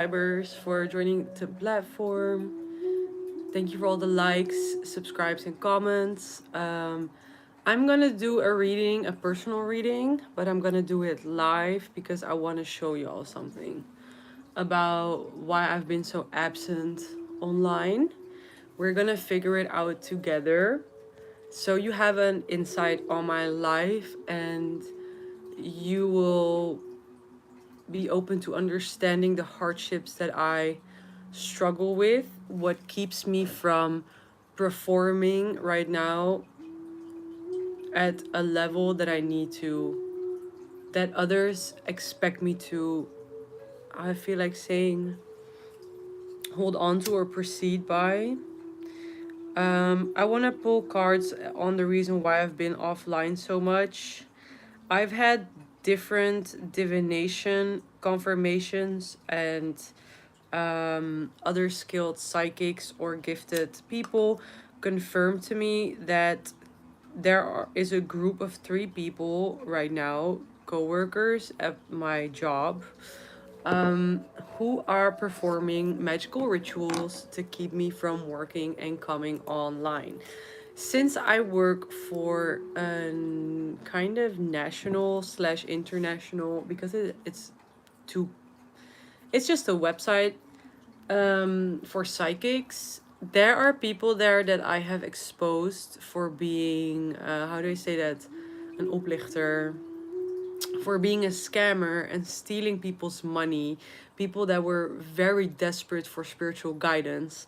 subscribers for joining the platform. Thank you for all the likes, subscribes, and comments. I'm gonna do a reading, a personal reading, but I'm gonna do it live because I want to show y'all something about why I've been so absent online. We're gonna figure it out together. So you have an insight on my life and you will be open to understanding the hardships that I struggle with, what keeps me from performing right now at a level that I need to, that others expect me to, I feel like saying, hold on to or proceed by. I want to pull cards on the reason why I've been offline so much. I've had different divination confirmations and other skilled psychics or gifted people confirm to me that is a group of three people right now, co-workers at my job, um, who are performing magical rituals to keep me from working and coming online. Since I work for a kind of national slash international, because too, it's just a website for psychics. There are people there that I have exposed for being, how do I say that? An oplichter, for being a scammer and stealing people's money, people that were very desperate for spiritual guidance.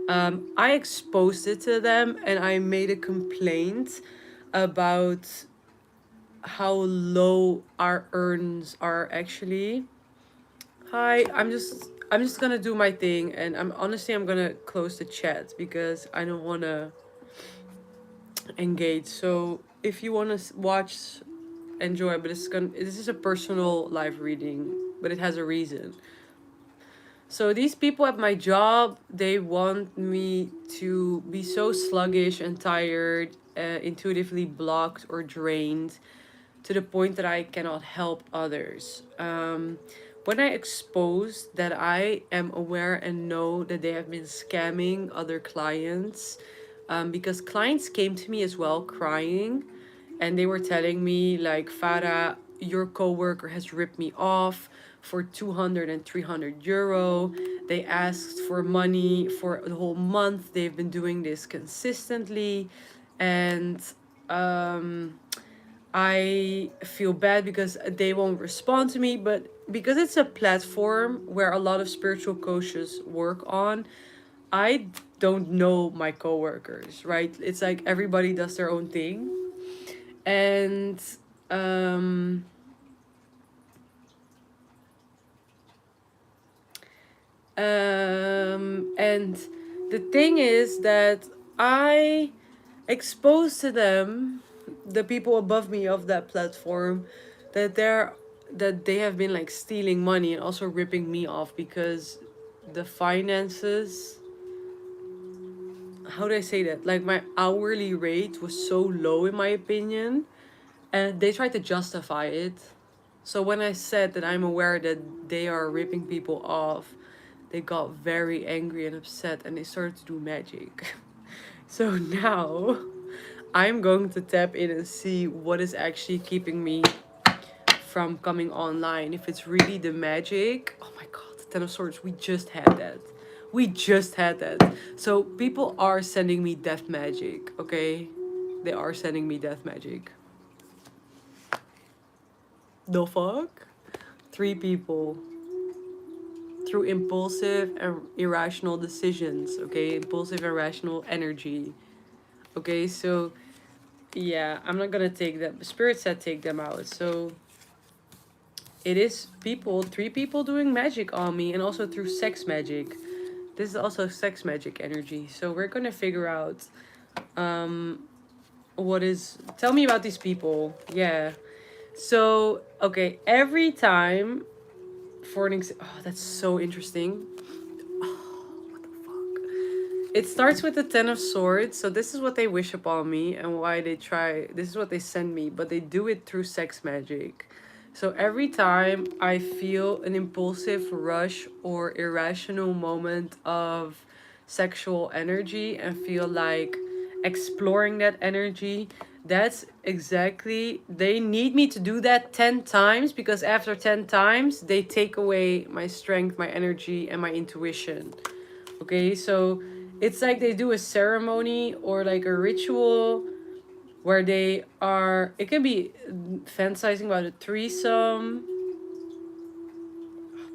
I exposed it to them and I made a complaint about how low our earns are actually. Hi, I'm just gonna do my thing and I'm gonna close the chat because I don't wanna engage. So if you wanna watch, enjoy, but this is a personal live reading, but it has a reason. So these people at my job, they want me to be so sluggish and tired, intuitively blocked or drained, to the point that I cannot help others. When I expose that I am aware and know that they have been scamming other clients, because clients came to me as well crying and they were telling me like, Farah, your coworker has ripped me off for 200 and 300 euro. They asked for money for the whole month. They've been doing this consistently, and um I feel bad because they won't respond to me, but because it's a platform where a lot of spiritual coaches work on, I don't know my coworkers, right? It's like everybody does their own thing. And um and the thing is that I expose to them, the people above me of that platform, that they have been like stealing money and also ripping me off because the finances, how do I say that, like my hourly rate was so low in my opinion, and they tried to justify it. So when I said that I'm aware that they are ripping people off, they got very angry and upset and they started to do magic. So now I'm going to tap in and see what is actually keeping me from coming online. If it's really the magic. Oh my god, the Ten of Swords, we just had that. We just had that. So people are sending me death magic, okay? They are sending me death magic. The fuck? Three people. Through impulsive and irrational decisions, okay? Impulsive, irrational energy. Okay, so yeah, I'm not gonna take them. Spirit said take them out. So it is people, three people doing magic on me, and also through sex magic. This is also sex magic energy. So we're gonna figure out um what is. Tell me about these people. Yeah. So okay, every time for an oh, that's so interesting. What the fuck? It starts with the Ten of Swords. So this is what they wish upon me and why they try. This is what they send me, but they do it through sex magic. So every time I feel an impulsive rush or irrational moment of sexual energy and feel like exploring that energy, that's exactly, they need me to do that 10 times, because after 10 times they take away my strength, my energy, and my intuition. Okay, so it's like they do a ceremony or like a ritual where they are, it can be fantasizing about a threesome.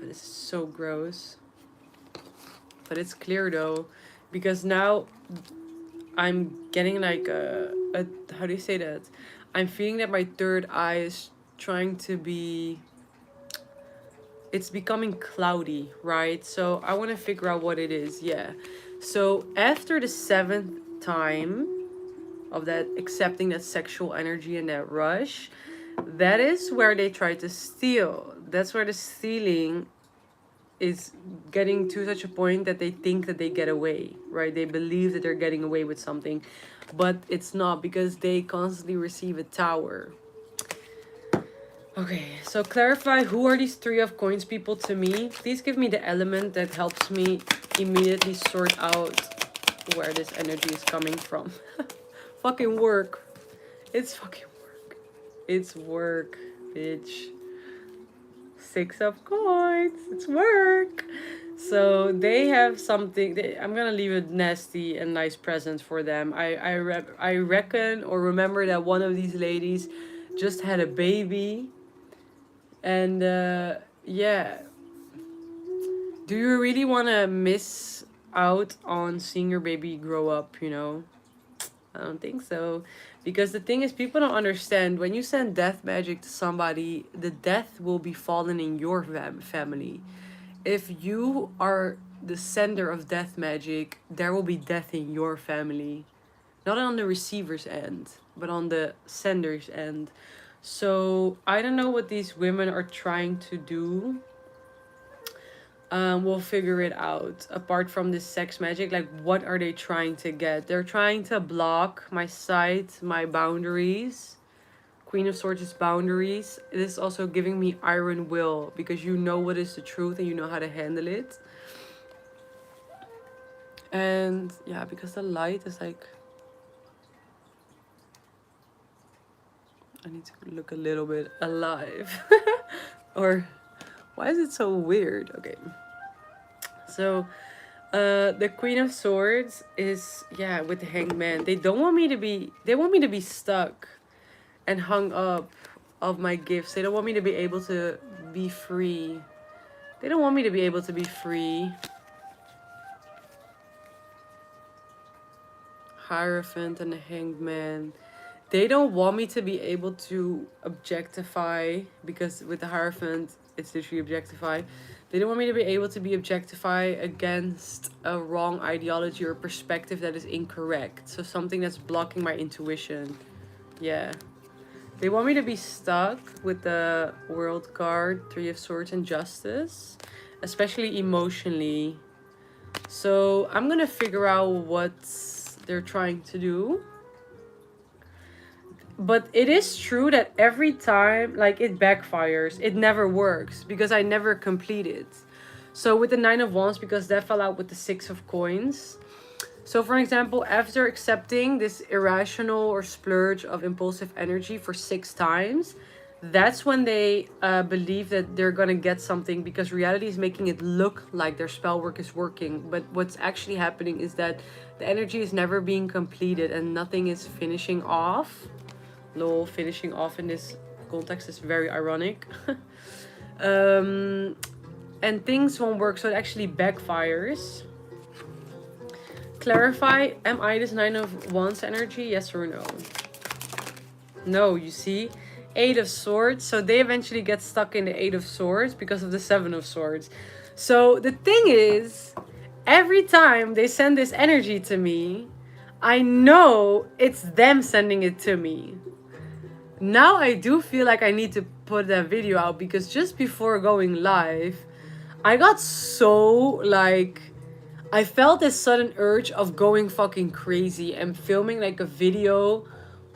But it's so gross. But it's clear though, because now I'm getting like a how do you say that? I'm feeling that my third eye is trying to be, it's becoming cloudy, right? So I want to figure out what it is. Yeah. So after the seventh time of that accepting that sexual energy and that rush, that is where they try to steal. That's where the stealing is getting to such a point that they think that they get away, right? They believe that they're getting away with something, but it's not, because they constantly receive a tower. Okay, so clarify, who are these three of coins people to me? Please give me the element that helps me immediately sort out where this energy is coming from. Fucking work. It's fucking work. It's work, bitch. Six of coins. It's work. So they have something. I'm gonna leave a nasty and nice present for them. I reckon or remember that one of these ladies just had a baby, and yeah. Do you really want to miss out on seeing your baby grow up? You know, I don't think so. Because the thing is, people don't understand, when you send death magic to somebody, the death will be fallen in your family. If you are the sender of death magic, there will be death in your family. Not on the receiver's end, but on the sender's end. So I don't know what these women are trying to do. We'll figure it out. Apart from this sex magic, like, what are they trying to get? They're trying to block my sight, my boundaries. Queen of Swords is boundaries. It is also giving me iron will, because you know what is the truth and you know how to handle it. And yeah, because the light is like, I need to look a little bit alive. Or why is it so weird? Okay. So the Queen of Swords is, yeah, with the Hanged Man. They want me to be stuck and hung up of my gifts. They don't want me to be able to be free. They don't want me to be able to be free. Hierophant and the Hanged Man. They don't want me to be able to objectify, because with the Hierophant, it's literally objectify. They don't want me to be able to be objectified against a wrong ideology or perspective that is incorrect. So something that's blocking my intuition. Yeah. They want me to be stuck with the World card, Three of Swords, and Justice. Especially emotionally. So I'm gonna figure out what they're trying to do. But it is true that every time, like, it backfires. It never works, because I never complete it. So with the Nine of Wands, because that fell out with the Six of Coins. So for example, after accepting this irrational or splurge of impulsive energy for 6 times, that's when they believe that they're gonna get something, because reality is making it look like their spell work is working. But what's actually happening is that the energy is never being completed and nothing is finishing off. Lol, finishing off in this context is very ironic. And things won't work, so it actually backfires. Clarify, am I this Nine of Wands energy? Yes or no? No, you see? Eight of Swords. So they eventually get stuck in the Eight of Swords because of the Seven of Swords. So the thing is, every time they send this energy to me, I know it's them sending it to me. Now I do feel like I need to put that video out, because just before going live, I got so, like, I felt this sudden urge of going fucking crazy and filming like a video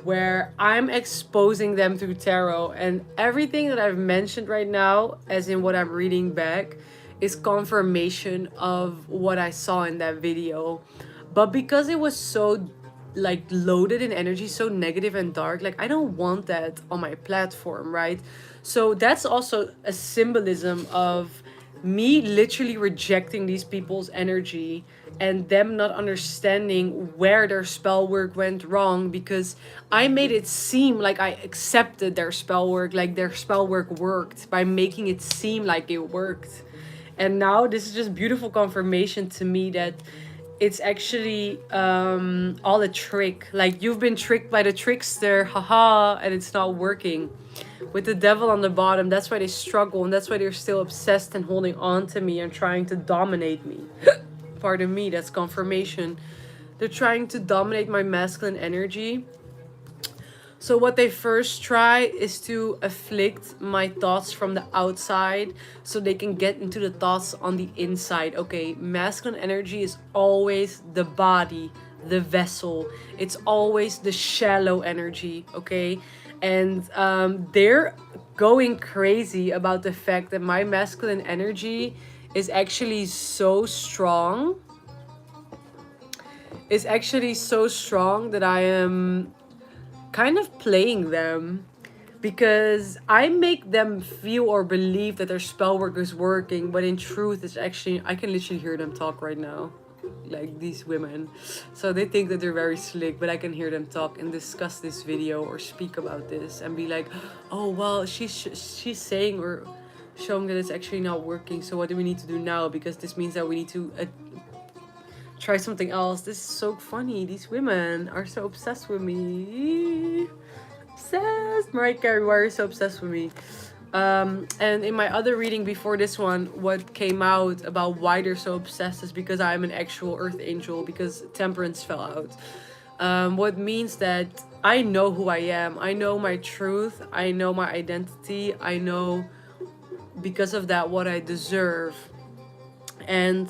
where I'm exposing them through tarot. And everything that I've mentioned right now, as in what I'm reading back, is confirmation of what I saw in that video. But because it was so like loaded in energy, so negative and dark, like I don't want that on my platform, right? So that's also a symbolism of me literally rejecting these people's energy and them not understanding where their spell work went wrong, because I made it seem like I accepted their spell work, like their spell work worked by making it seem like it worked. And now this is just beautiful confirmation to me that it's actually all a trick. Like you've been tricked by the trickster, haha, and it's not working. With the devil on the bottom, that's why they struggle, and that's why they're still obsessed and holding on to me and trying to dominate me. Pardon me, that's confirmation. They're trying to dominate my masculine energy. So what they first try is to afflict my thoughts from the outside so they can get into the thoughts on the inside. Okay, masculine energy is always the body, the vessel. It's always the shallow energy, okay? And they're going crazy about the fact that my masculine energy is actually so strong. It's actually so strong that I am kind of playing them, because I make them feel or believe that their spell work is working, but in truth it's actually, I can literally hear them talk right now, like these women. So they think that they're very slick, but I can hear them talk and discuss this video or speak about this and be like, oh well, she's saying or showing that it's actually not working, so what do we need to do now, because this means that we need to try something else. This is so funny. These women are so obsessed with me. Obsessed. Mariah Carey, why are you so obsessed with me? And in my other reading before this one, what came out about why they're so obsessed is because I'm an actual earth angel, because Temperance fell out. What means that I know who I am. I know my truth. I know my identity. I know, because of that, what I deserve. And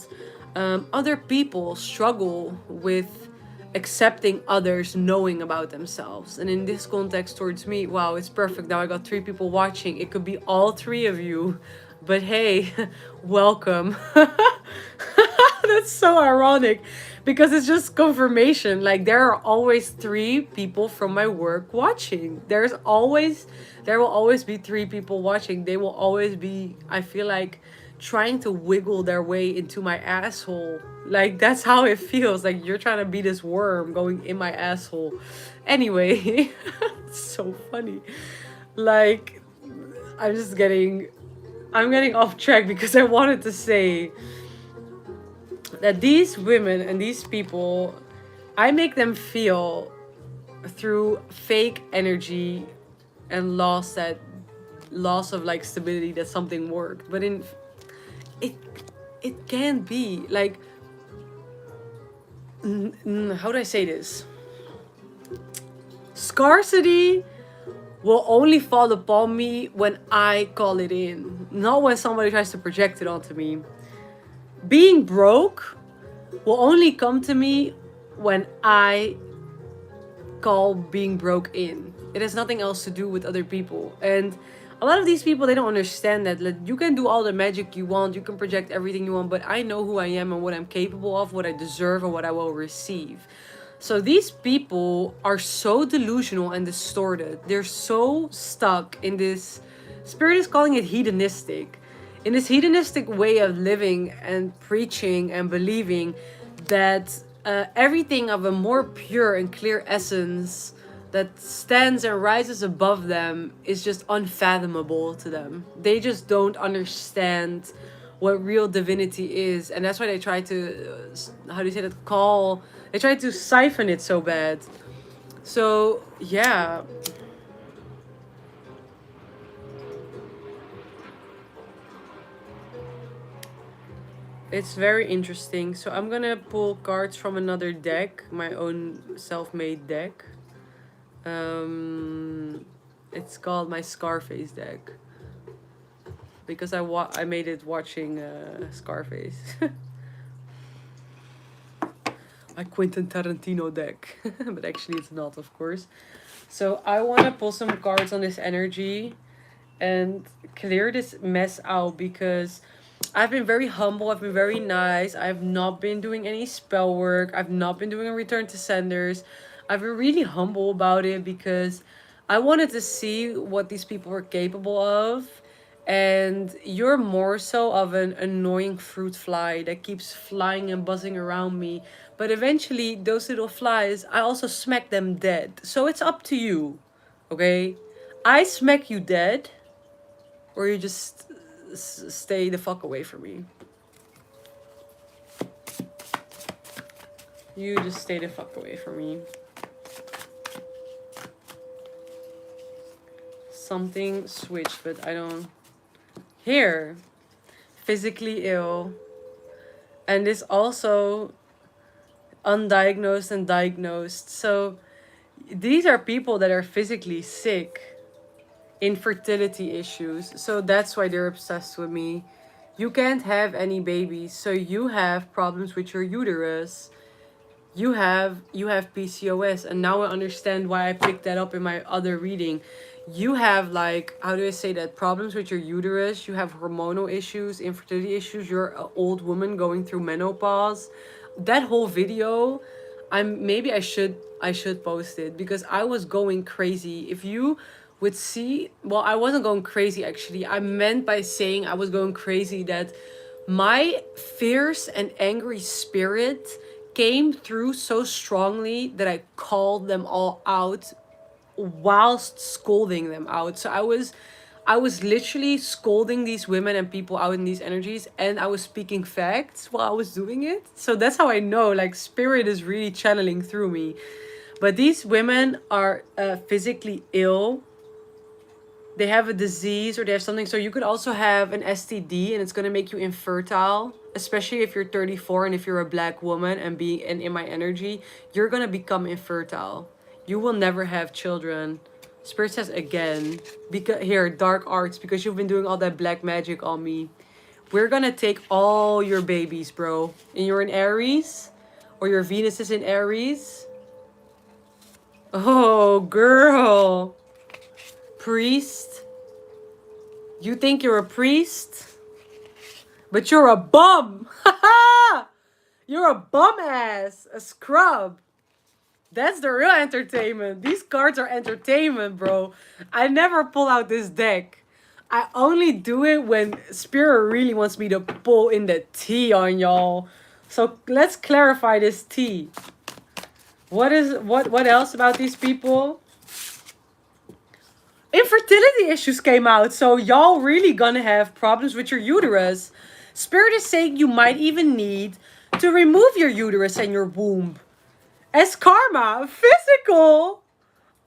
other people struggle with accepting others knowing about themselves. And in this context towards me, wow, it's perfect. Now I got 3 people watching. It could be all 3 of you. But hey, welcome. That's so ironic, because it's just confirmation. Like there are always 3 people from my work watching. There will always be 3 people watching. They will always be, I feel like, trying to wiggle their way into my asshole. Like that's how it feels. Like you're trying to be this worm going in my asshole. Anyway, it's so funny. Like I'm getting off track, because I wanted to say that these women and these people, I make them feel through fake energy and loss of like stability that something worked. But it can't be like, how do I say this? Scarcity will only fall upon me when I call it in, not when somebody tries to project it onto me. Being broke will only come to me when I call being broke in. It has nothing else to do with other people. And a lot of these people, they don't understand that. Like, you can do all the magic you want, you can project everything you want, but I know who I am and what I'm capable of, what I deserve and what I will receive. So these people are so delusional and distorted. They're so stuck in this, Spirit is calling it hedonistic, in this hedonistic way of living and preaching and believing that everything of a more pure and clear essence that stands and rises above them is just unfathomable to them. They just don't understand what real divinity is, and that's why they try to, how do you say that, they try to siphon it so bad. So yeah, it's very interesting. So I'm gonna pull cards from another deck, my own self-made deck. It's called my Scarface deck, because I made it watching Scarface. a Quentin Tarantino deck. But actually it's not, of course. So I want to pull some cards on this energy and clear this mess out, because I've been very humble, I've been very nice, I've not been doing any spell work, I've not been doing a return to senders. I've been really humble about it because I wanted to see what these people were capable of. And you're more so of an annoying fruit fly that keeps flying and buzzing around me. But eventually, those little flies, I also smack them dead. So it's up to you, okay? I smack you dead, or you just stay the fuck away from me. You just stay the fuck away from me. Something switched, but I don't... Here. Physically ill. And this also undiagnosed and diagnosed. So these are people that are physically sick. Infertility issues. So that's why they're obsessed with me. You can't have any babies, so you have problems with your uterus. You have PCOS, and now I understand why I picked that up in my other reading. You have, like, how do I say that, problems with your uterus, you have hormonal issues, infertility issues, you're an old woman going through menopause. That whole video, maybe I should post it, because I was going crazy. If you would see, well, I wasn't going crazy actually. I meant by saying I was going crazy that my fierce and angry spirit came through so strongly that I called them all out whilst scolding them out. So I was literally scolding these women and people out in these energies, and I was speaking facts while I was doing it. So that's how I know, like, spirit is really channeling through me. But these women are physically ill. They have a disease or they have something. So you could also have an STD and it's going to make you infertile, especially if you're 34 and if you're a black woman and in my energy, you're going to become infertile. You will never have children. Spirit says again, because here, dark arts, because you've been doing all that black magic on me. We're going to take all your babies, bro. And you're in Aries, or your Venus is in Aries. Oh, girl. Priest. You think you're a priest? But you're a bum. You're a bum ass. A scrub. That's the real entertainment. These cards are entertainment, bro. I never pull out this deck. I only do it when Spirit really wants me to pull in the tea on y'all. So let's clarify this tea. What else about these people? Infertility issues came out, so y'all really gonna have problems with your uterus. Spirit is saying you might even need to remove your uterus and your womb as karma, physical.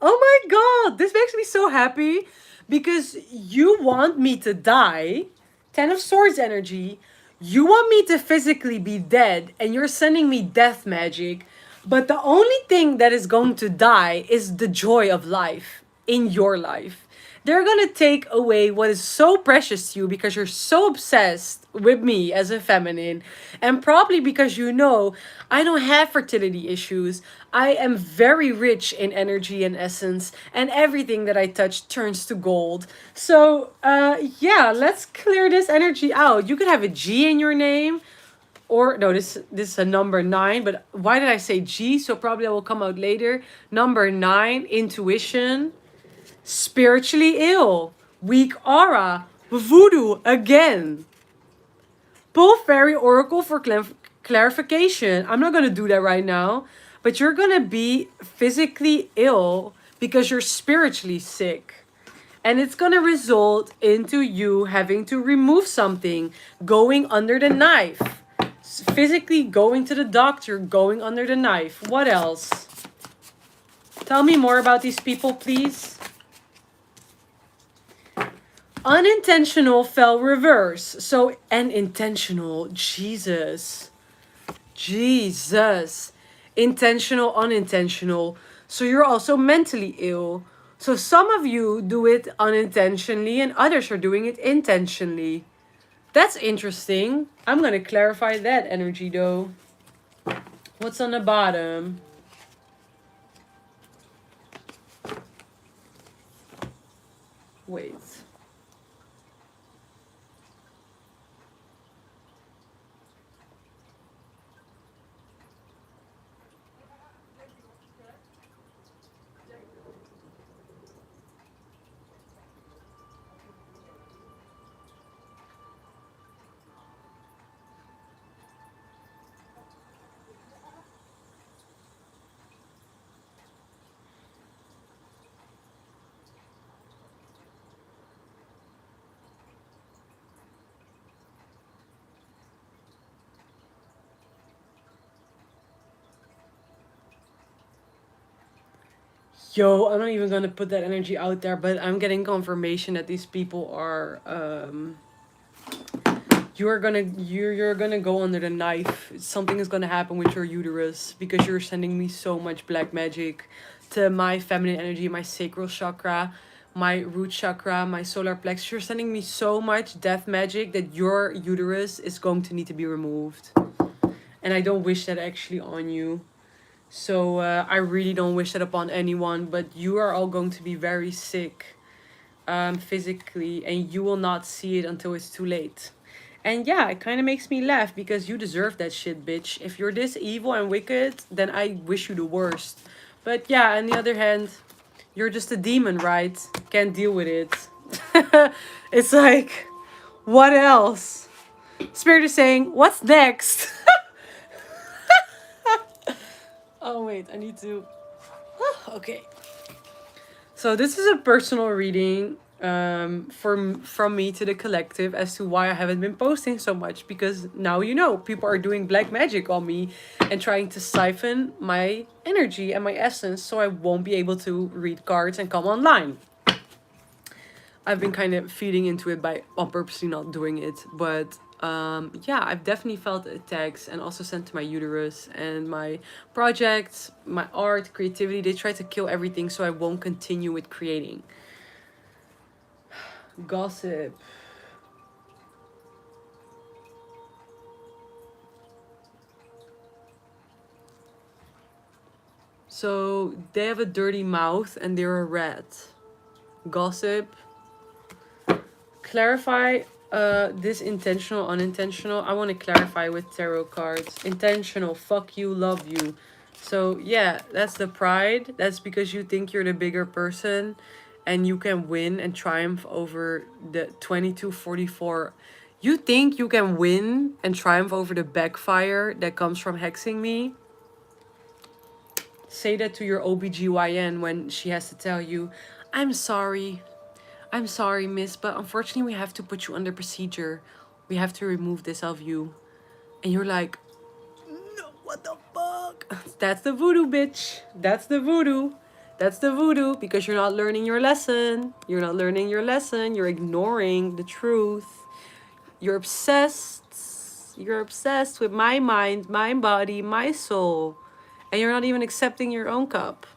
Oh my god, this makes me so happy because you want me to die. 10 of Swords energy. You want me to physically be dead and you're sending me death magic. But the only thing that is going to die is the joy of life in your life. They're gonna take away what is so precious to you because you're so obsessed with me as a feminine. And probably because you know I don't have fertility issues. I am very rich in energy and essence, and everything that I touch turns to gold. So yeah, let's clear this energy out. You could have a G in your name. Or no, this is a number 9, but why did I say G? So probably that will come out later. Number 9, intuition. Spiritually ill, weak aura, voodoo again. Pull fairy oracle for clarification. I'm not going to do that right now, but you're going to be physically ill because you're spiritually sick. And it's going to result into you having to remove something, going under the knife. Physically going to the doctor, going under the knife. What else? Tell me more about these people, please. Unintentional fell reverse. So, and intentional. Jesus. Intentional, unintentional. So you're also mentally ill. So some of you do it unintentionally and others are doing it intentionally. That's interesting. I'm going to clarify that energy though. What's on the bottom? Wait. Yo, I'm not even gonna put that energy out there, but I'm getting confirmation that these people are you're gonna go under the knife. Something is gonna happen with your uterus because you're sending me so much black magic to my feminine energy, my sacral chakra, my root chakra, my solar plexus. You're sending me so much death magic that your uterus is going to need to be removed. And I don't wish that actually on you. So I really don't wish that upon anyone, but you are all going to be very sick physically, and you will not see it until it's too late. And yeah, it kind of makes me laugh because you deserve that shit, bitch. If you're this evil and wicked, then I wish you the worst. But yeah, on the other hand, you're just a demon, right? Can't deal with it. It's like, what else? Spirit is saying, what's next? Oh, wait, I need to. Okay. So this is a personal reading from me to the collective as to why I haven't been posting so much, because now you know people are doing black magic on me and trying to siphon my energy and my essence, so I won't be able to read cards and come online. I've been kind of feeding into it by on purposely not doing it, but yeah, I've definitely felt attacks and also sent to my uterus and my projects, my art, creativity. They try to kill everything so I won't continue with creating. Gossip. So they have a dirty mouth and they're a rat. Gossip. Clarify this intentional, unintentional. I want to clarify with tarot cards. Intentional, fuck you, love you. So yeah, that's the pride. That's because you think you're the bigger person and you can win and triumph over the 2244. You think you can win and triumph over the backfire that comes from hexing me? Say that to your OBGYN when she has to tell you, I'm sorry, miss, but unfortunately we have to put you under procedure. We have to remove this of you. And you're like, no, what the fuck? That's the voodoo, bitch. That's the voodoo. That's the voodoo, because you're not learning your lesson. You're not learning your lesson. You're ignoring the truth. You're obsessed. You're obsessed with my mind, my body, my soul. And you're not even accepting your own cup.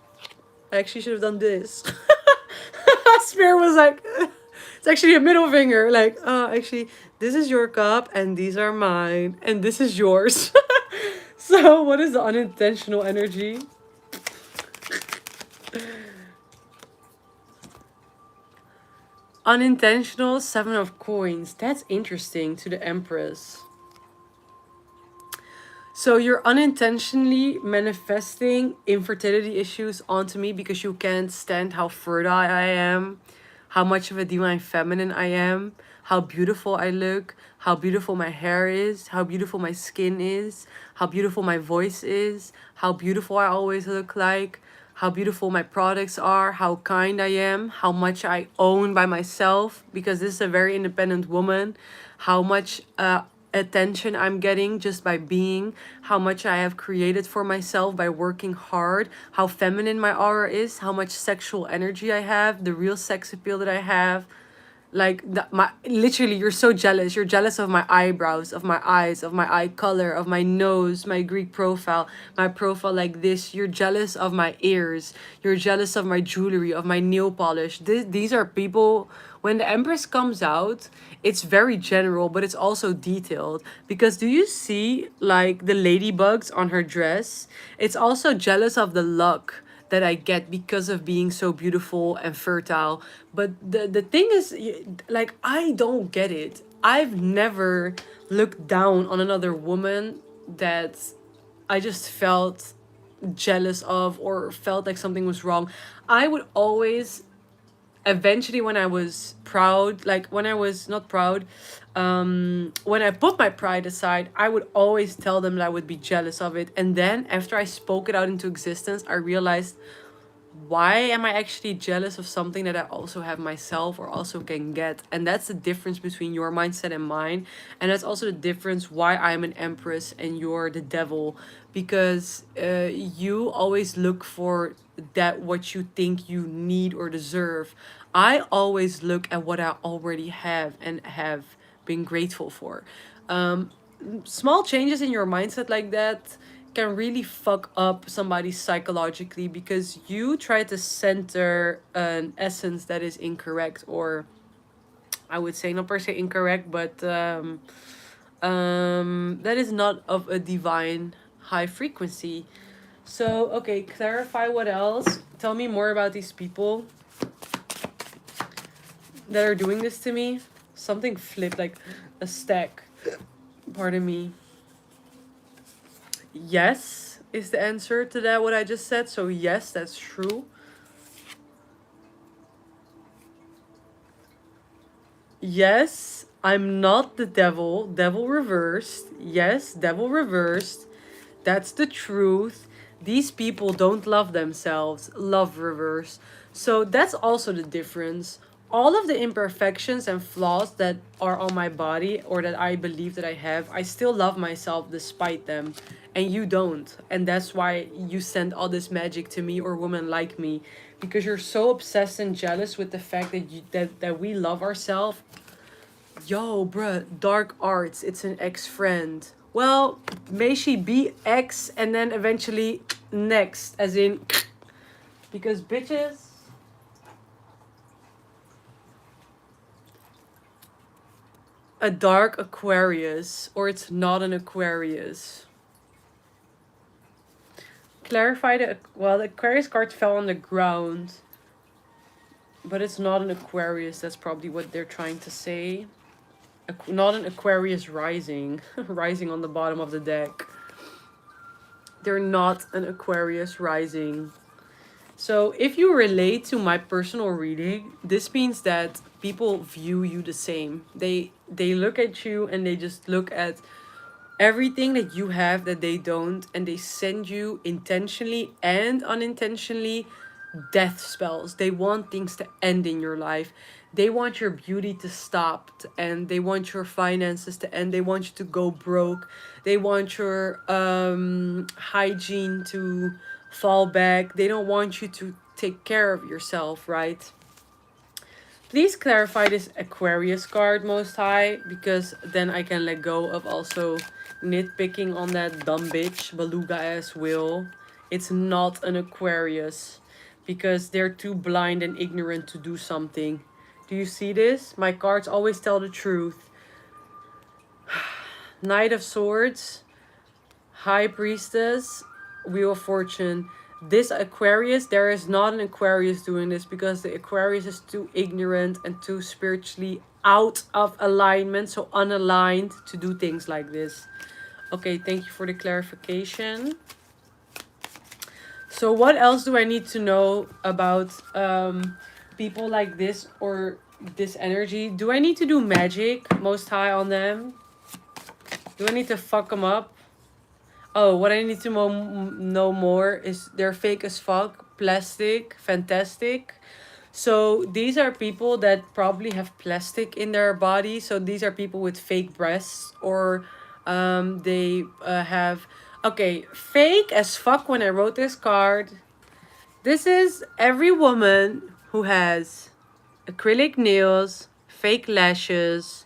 I actually should have done this. Spirit was like, it's actually a middle finger. Like, actually, this is your cup and these are mine and this is yours. So, what is the unintentional energy? Unintentional, 7 of coins. That's interesting, to the Empress. So you're unintentionally manifesting infertility issues onto me because you can't stand how fertile I am, how much of a divine feminine I am, how beautiful I look, how beautiful my hair is, how beautiful my skin is, how beautiful my voice is, how beautiful I always look like, how beautiful my products are, how kind I am, how much I own by myself because this is a very independent woman, how much attention I'm getting just by being, how much I have created for myself by working hard, how feminine my aura is, how much sexual energy I have, the real sex appeal that I have. like my literally, you're so jealous. You're jealous of my eyebrows, of my eyes, of my eye color, of my nose, my Greek profile, my profile like this. You're jealous of my ears. You're jealous of my jewelry, of my nail polish. These are people. When the Empress comes out, it's very general, but it's also detailed. Because do you see like the ladybugs on her dress? It's also jealous of the luck that I get because of being so beautiful and fertile. But the thing is, like, I don't get it. I've never looked down on another woman that I just felt jealous of or felt like something was wrong. I would always, eventually, when I was proud, like when I was not proud, when I put my pride aside, I would always tell them that I would be jealous of it. And then after I spoke it out into existence, I realized, why am I actually jealous of something that I also have myself or also can get? And that's the difference between your mindset and mine. And that's also the difference why I'm an empress and you're the devil. Because you always look for that what you think you need or deserve. I always look at what I already have and have been grateful for. Small changes in your mindset like that can really fuck up somebody psychologically, because you try to center an essence that is incorrect, or I would say not per se incorrect, but that is not of a divine high frequency. So okay, clarify what else. Tell me more about these people that are doing this to me. Something flipped like a stack. Pardon me. Yes is the answer to that, what I just said. So yes, that's true. Yes, I'm not the devil. Devil reversed. Yes, devil reversed. That's the truth. These people don't love themselves. Love reverse. So that's also the difference. All of the imperfections and flaws that are on my body or that I believe that I have, I still love myself despite them. And you don't. And that's why you send all this magic to me or women like me. Because you're so obsessed and jealous with the fact that that we love ourselves. Yo, bruh, dark arts. It's an ex-friend. Well, may she be ex and then eventually next, as in, because bitches. A dark Aquarius, or it's not an Aquarius. Clarify the, well, the Aquarius card fell on the ground, but it's not an Aquarius. That's probably what they're trying to say. Not an Aquarius rising, rising on the bottom of the deck. They're not an Aquarius rising. So if you relate to my personal reading, this means that people view you the same. They look at you and they just look at everything that you have that they don't, and they send you intentionally and unintentionally death spells. They want things to end in your life. They want your beauty to stop, and they want your finances to end. They want you to go broke. They want your hygiene to fall back. They don't want you to take care of yourself, right? Please clarify this Aquarius card, Most High, because then I can let go of also nitpicking on that dumb bitch, beluga ass Will. It's not an Aquarius, because they're too blind and ignorant to do something. Do you see this? My cards always tell the truth. Knight of Swords, High Priestess, Wheel of Fortune. This Aquarius, there is not an Aquarius doing this, because the Aquarius is too ignorant and too spiritually out of alignment, so unaligned to do things like this. Okay, thank you for the clarification. So what else do I need to know about people like this or this energy? Do I need to do magic, Most High, on them? Do I need to fuck them up? Oh, what I need to know more is they're fake as fuck, plastic, fantastic. So these are people that probably have plastic in their body. So these are people with fake breasts, or they have... Okay, fake as fuck. When I wrote this card, this is every woman who has acrylic nails, fake lashes,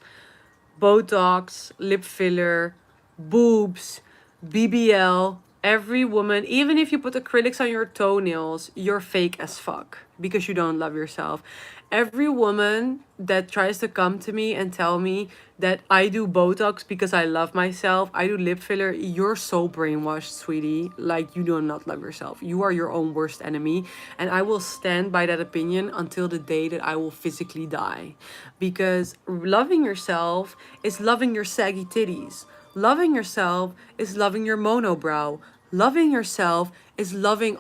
Botox, lip filler, boobs, BBL. Every woman, even if you put acrylics on your toenails, you're fake as fuck because you don't love yourself. Every woman that tries to come to me and tell me that I do Botox because I love myself, I do lip filler, you're so brainwashed, sweetie. Like, you do not love yourself. You are your own worst enemy. And I will stand by that opinion until the day that I will physically die. Because loving yourself is loving your saggy titties. Loving yourself is loving your monobrow. Loving yourself is loving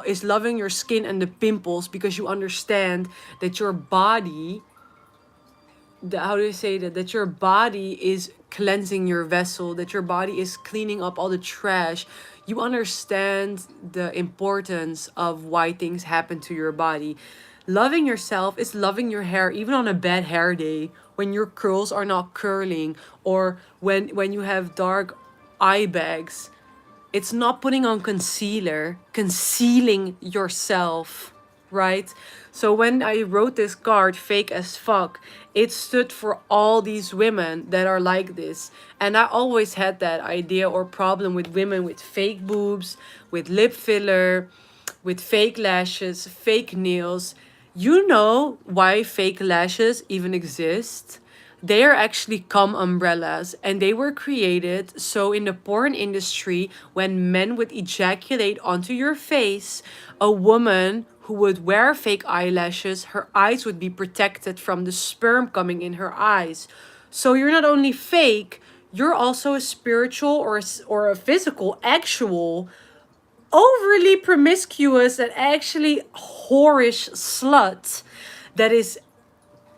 is loving your skin and the pimples, because you understand that your body, how do you say that your body is cleansing your vessel, that your body is cleaning up all the trash. You understand the importance of why things happen to your body. Loving yourself is loving your hair even on a bad hair day, when your curls are not curling, or when you have dark eye bags. It's not putting on concealer, concealing yourself, right? So when I wrote this card, fake as fuck, it stood for all these women that are like this. And I always had that idea or problem with women with fake boobs, with lip filler, with fake lashes, fake nails. You know why fake lashes even exist? They are actually cum umbrellas, and they were created so in the porn industry, when men would ejaculate onto your face, a woman who would wear fake eyelashes, her eyes would be protected from the sperm coming in her eyes. So you're not only fake, you're also a spiritual or a physical, actual, overly promiscuous and actually whorish slut that is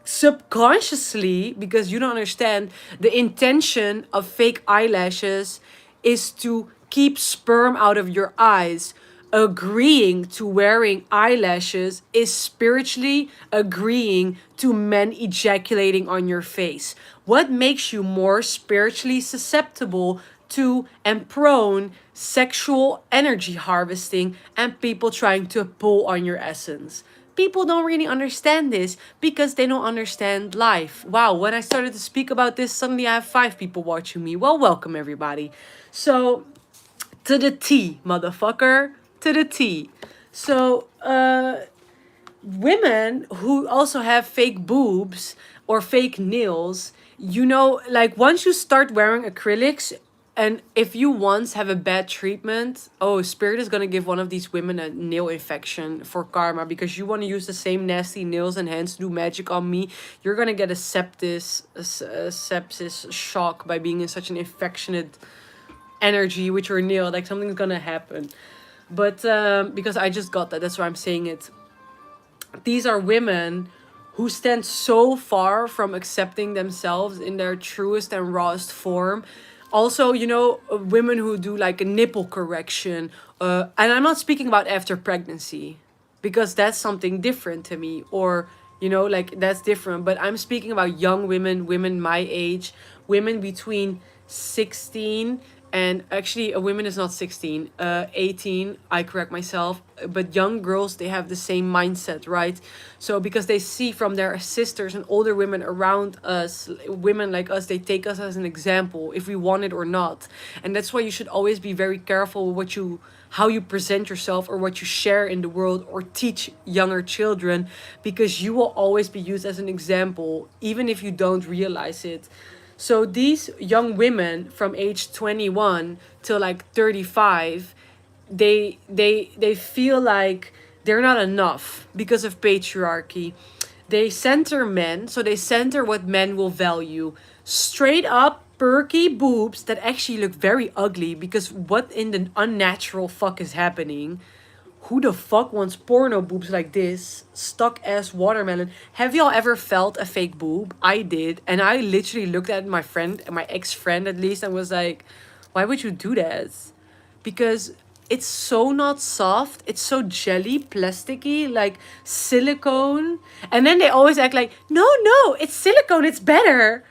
subconsciously, because you don't understand the intention of fake eyelashes is to keep sperm out of your eyes. Agreeing to wearing eyelashes is spiritually agreeing to men ejaculating on your face. What makes you more spiritually susceptible to and prone sexual energy harvesting and people trying to pull on your essence? People don't really understand this because they don't understand life. Wow, when I started to speak about this, suddenly I have 5 people watching me. Well, welcome everybody. So, to the T, motherfucker. To the T. So, women who also have fake boobs or fake nails, you know, like once you start wearing acrylics, and if you once have a bad treatment, oh, Spirit is gonna give one of these women a nail infection for karma, because you want to use the same nasty nails and hands to do magic on me. You're gonna get a sepsis shock by being in such an affectionate energy with your nail. Like something's gonna happen. But because I just got that, that's why I'm saying it. These are women who stand so far from accepting themselves in their truest and rawest form. Also, you know, women who do like a nipple correction. And I'm not speaking about after pregnancy, because that's something different to me. Or, you know, like that's different. But I'm speaking about young women, women my age, women between 16, and actually a woman is not 16, 18, I correct myself, but young girls, they have the same mindset, right? So because they see from their sisters and older women around us, women like us, they take us as an example if we want it or not. And that's why you should always be very careful with what you, how you present yourself or what you share in the world or teach younger children, because you will always be used as an example even if you don't realize it. So these young women from age 21 till like 35, they feel like they're not enough because of patriarchy. They center men, so they center what men will value. Straight up perky boobs that actually look very ugly, because what in the unnatural fuck is happening? Who the fuck wants porno boobs like this? Stuck ass watermelon. Have y'all ever felt a fake boob? I did. And I literally looked at my friend, my ex-friend at least, and was like, why would you do that? Because it's so not soft. It's so jelly, plasticky, like silicone. And then they always act like, no, it's silicone, it's better.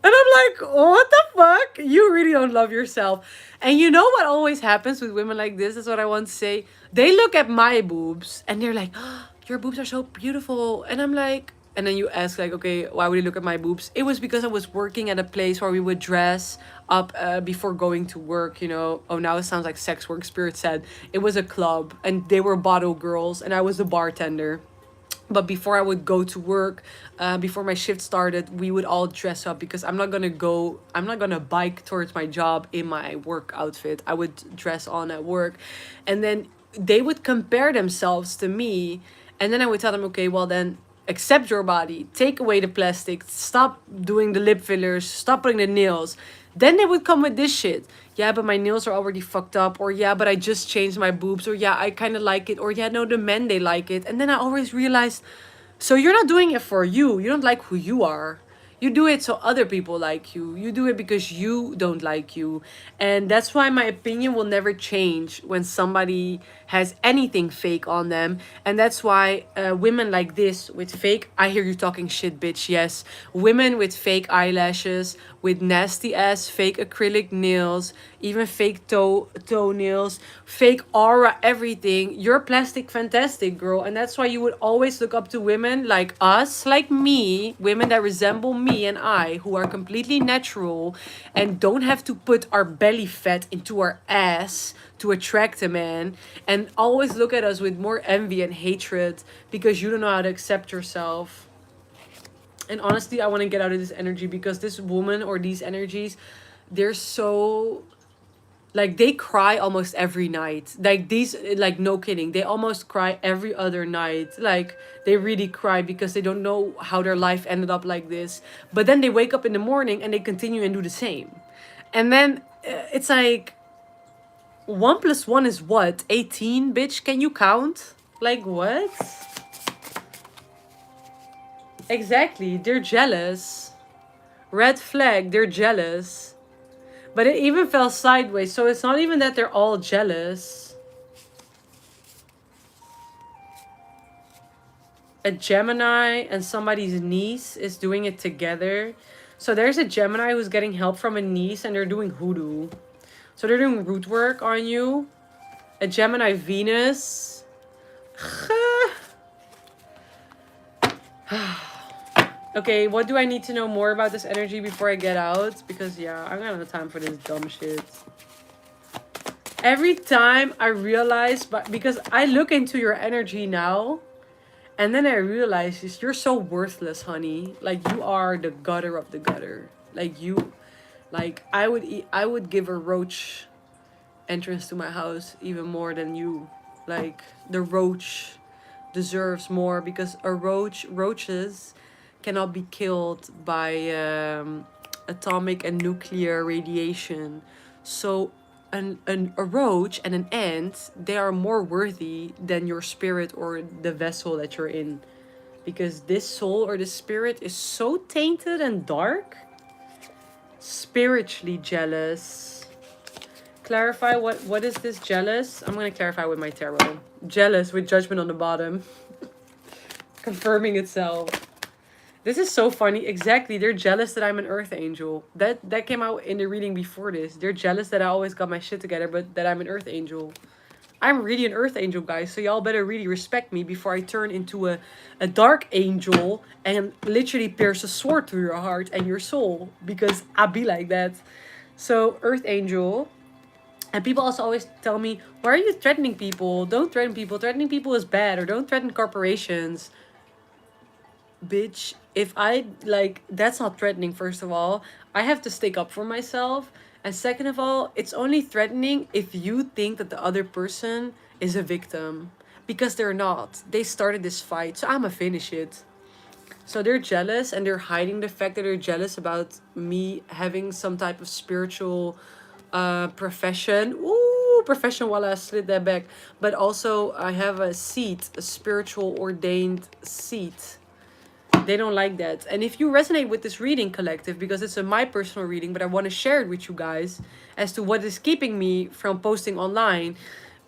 And I'm like, what the fuck? You really don't love yourself. And you know what always happens with women like this? Is what I want to say. They look at my boobs and they're like, oh, your boobs are so beautiful. And I'm like, and then you ask like, okay, why would you look at my boobs? It was because I was working at a place where we would dress up before going to work, you know. Oh, now it sounds like sex work, Spirit said. It was a club and they were bottle girls and I was the bartender. But before I would go to work, before my shift started, we would all dress up because I'm not gonna bike towards my job in my work outfit. I would dress on at work. And then they would compare themselves to me. And then I would tell them, okay, well then accept your body, take away the plastic, stop doing the lip fillers, stop putting the nails. Then they would come with this shit. Yeah, but my nails are already fucked up. Or yeah, but I just changed my boobs. Or yeah, I kind of like it. Or yeah, no, the men, they like it. And then I always realized, so you're not doing it for you. You don't like who you are. You do it so other people like you. You do it because you don't like you. And that's why my opinion will never change when somebody has anything fake on them. And that's why women like this with fake, I hear you talking shit, bitch, yes. Women with fake eyelashes, with nasty ass fake acrylic nails, even fake toenails, fake aura, everything. You're plastic fantastic, girl. And that's why you would always look up to women like us, like me, women that resemble me and I, who are completely natural and don't have to put our belly fat into our ass to attract a man, and always look at us with more envy and hatred because you don't know how to accept yourself. And honestly, I want to get out of this energy because this woman or these energies, they're so, like, they cry almost every night. Like these, like, no kidding, they almost cry every other night. Like they really cry because they don't know how their life ended up like this. But then they wake up in the morning and they continue and do the same. And then it's like, 1 plus 1 is what? 18, bitch? Can you count? Like, what? Exactly, they're jealous. Red flag, they're jealous. But it even fell sideways, so it's not even that they're all jealous. A Gemini and somebody's niece is doing it together. So there's a Gemini who's getting help from a niece and they're doing hoodoo. So they're doing root work on you. A Gemini Venus. Okay, what do I need to know more about this energy before I get out? Because yeah, I don't have time for this dumb shit. Every time I realize, but because I look into your energy now, and then I realize you're so worthless, honey. Like you are the gutter of the gutter. Like you, like I would give a roach entrance to my house even more than you. Like the roach deserves more because roaches cannot be killed by atomic and nuclear radiation. So a roach and an ant, they are more worthy than your spirit or the vessel that you're in. Because this soul or this spirit is so tainted and dark. Spiritually jealous. Clarify what is this jealous? I'm going to clarify with my tarot. Jealous with judgment on the bottom. Confirming itself. This is so funny. Exactly. They're jealous that I'm an earth angel. That came out in the reading before this. They're jealous that I always got my shit together, but that I'm an earth angel. I'm really an earth angel, guys. So y'all better really respect me before I turn into a dark angel and literally pierce a sword through your heart and your soul. Because I be like that. So, earth angel. And people also always tell me, why are you threatening people? Don't threaten people. Threatening people is bad. Or don't threaten corporations. Bitch, if I, like, that's not threatening. First of all, I have to stick up for myself, and second of all, it's only threatening if you think that the other person is a victim, because they're not. They started this fight, so I'ma finish it. So they're jealous and they're hiding the fact that they're jealous about me having some type of spiritual profession. Ooh, profession, while I slid that back. But also I have a seat, a spiritual ordained seat. They don't like that. And if you resonate with this reading, collective, because it's my personal reading, but I want to share it with you guys as to what is keeping me from posting online.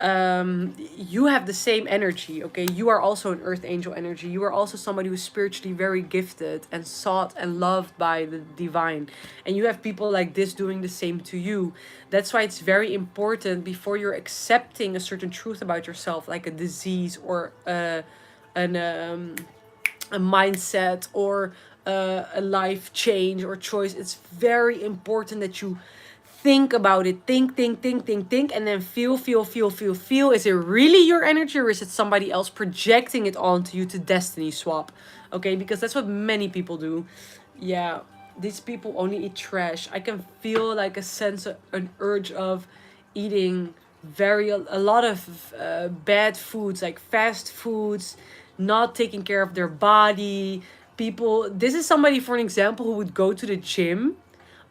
You have the same energy, okay? You are also an earth angel energy. You are also somebody who's spiritually very gifted and sought and loved by the divine. And you have people like this doing the same to you. That's why it's very important before you're accepting a certain truth about yourself, like a disease or a mindset or a life change or choice, it's very important that you think about it. Think, and then feel. Is it really your energy, or is it somebody else projecting it onto you to destiny swap? Okay, because that's what many people do. Yeah, these people only eat trash. I can feel like a sense of an urge of eating a lot of bad foods, like fast foods, not taking care of their body. People, this is somebody, for an example, who would go to the gym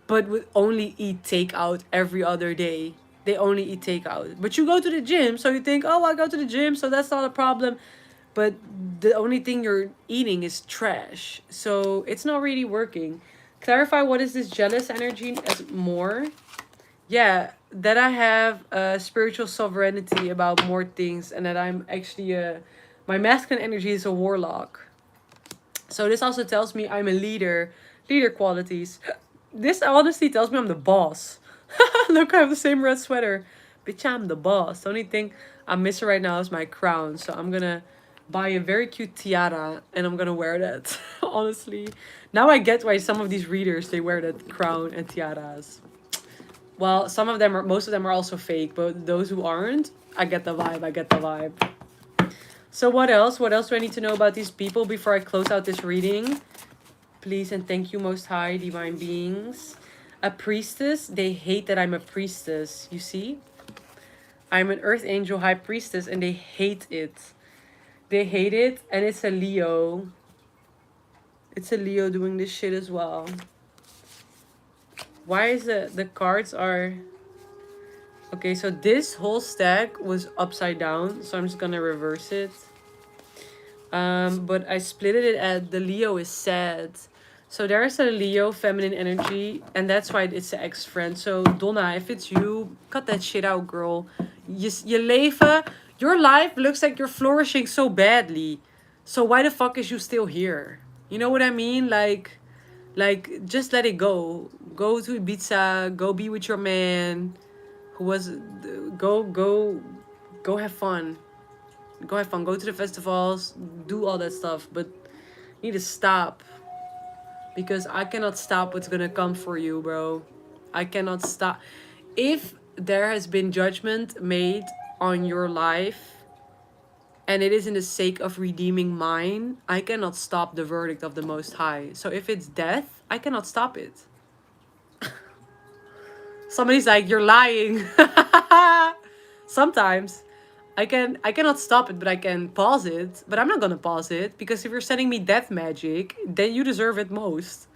but would only eat takeout every other day. They only eat takeout. But you go to the gym, so you think, oh, I go to the gym, so that's not a problem. But the only thing you're eating is trash. So it's not really working. Clarify, what is this jealous energy as more? Yeah, that I have spiritual sovereignty about more things, and that I'm actually my masculine energy is a warlock. So this also tells me I'm a leader qualities. This honestly tells me I'm the boss. Look, I have the same red sweater. Bitch, I'm the boss. The only thing I'm missing right now is my crown. So I'm gonna buy a very cute tiara and I'm gonna wear that. Honestly. Now I get why some of these readers, they wear that crown and tiaras. Well, most of them are also fake, but those who aren't, I get the vibe. I get the vibe. So what else? What else do I need to know about these people before I close out this reading? Please and thank you, Most High, Divine Beings. A priestess, they hate that I'm a priestess, you see? I'm an Earth Angel High Priestess and they hate it. They hate it, and it's a Leo. It's a Leo doing this shit as well. Why is the cards are... Okay, so this whole stack was upside down, so I'm just gonna reverse it. But I split it at the Leo is sad. So there's a Leo feminine energy, and that's why it's an ex-friend. So Donna, if it's you, cut that shit out, girl. Your life looks like you're flourishing so badly. So why the fuck is you still here? You know what I mean? Like just let it go. Go to Ibiza. Go be with your man. Who was, go have fun. Go have fun. Go to the festivals. Do all that stuff. But you need to stop. Because I cannot stop what's gonna come for you, bro. I cannot stop. If there has been judgment made on your life and it is in the sake of redeeming mine, I cannot stop the verdict of the Most High. So if it's death, I cannot stop it. Somebody's like, you're lying. Sometimes I cannot stop it, but I can pause it. But I'm not gonna pause it, because if you're sending me death magic, then you deserve it most.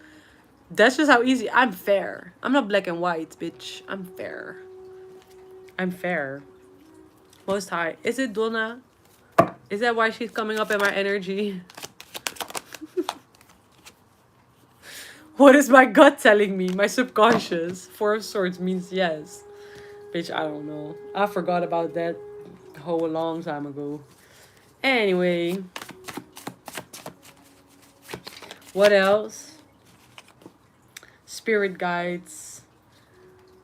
That's just how easy. I'm fair. I'm not black and white, bitch. I'm fair. I'm fair. Most High. Is it Donna? Is that why she's coming up in my energy? What is my gut telling me? My subconscious. Four of Swords means yes. Bitch, I don't know. I forgot about that a long time ago. Anyway. What else? Spirit guides.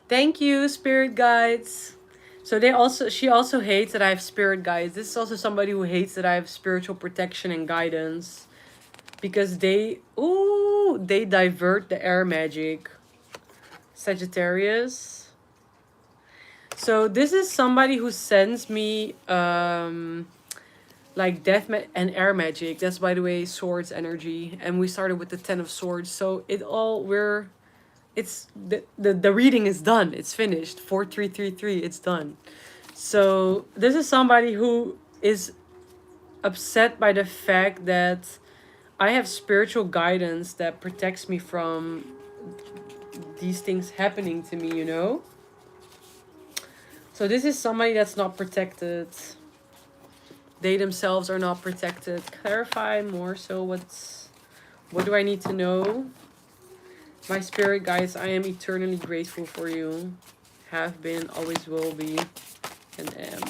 Thank you, spirit guides. So she also hates that I have spirit guides. This is also somebody who hates that I have spiritual protection and guidance. Because they divert the air magic. Sagittarius. So this is somebody who sends me like death and air magic. That's, by the way, swords energy. And we started with the 10 of swords. So it's the reading is done. It's finished. 4333. It's done. So this is somebody who is upset by the fact that I have spiritual guidance that protects me from these things happening to me, you know? So this is somebody that's not protected. They themselves are not protected. Clarify more. So what do I need to know? My spirit guides, I am eternally grateful for you. Have been, always will be, and am.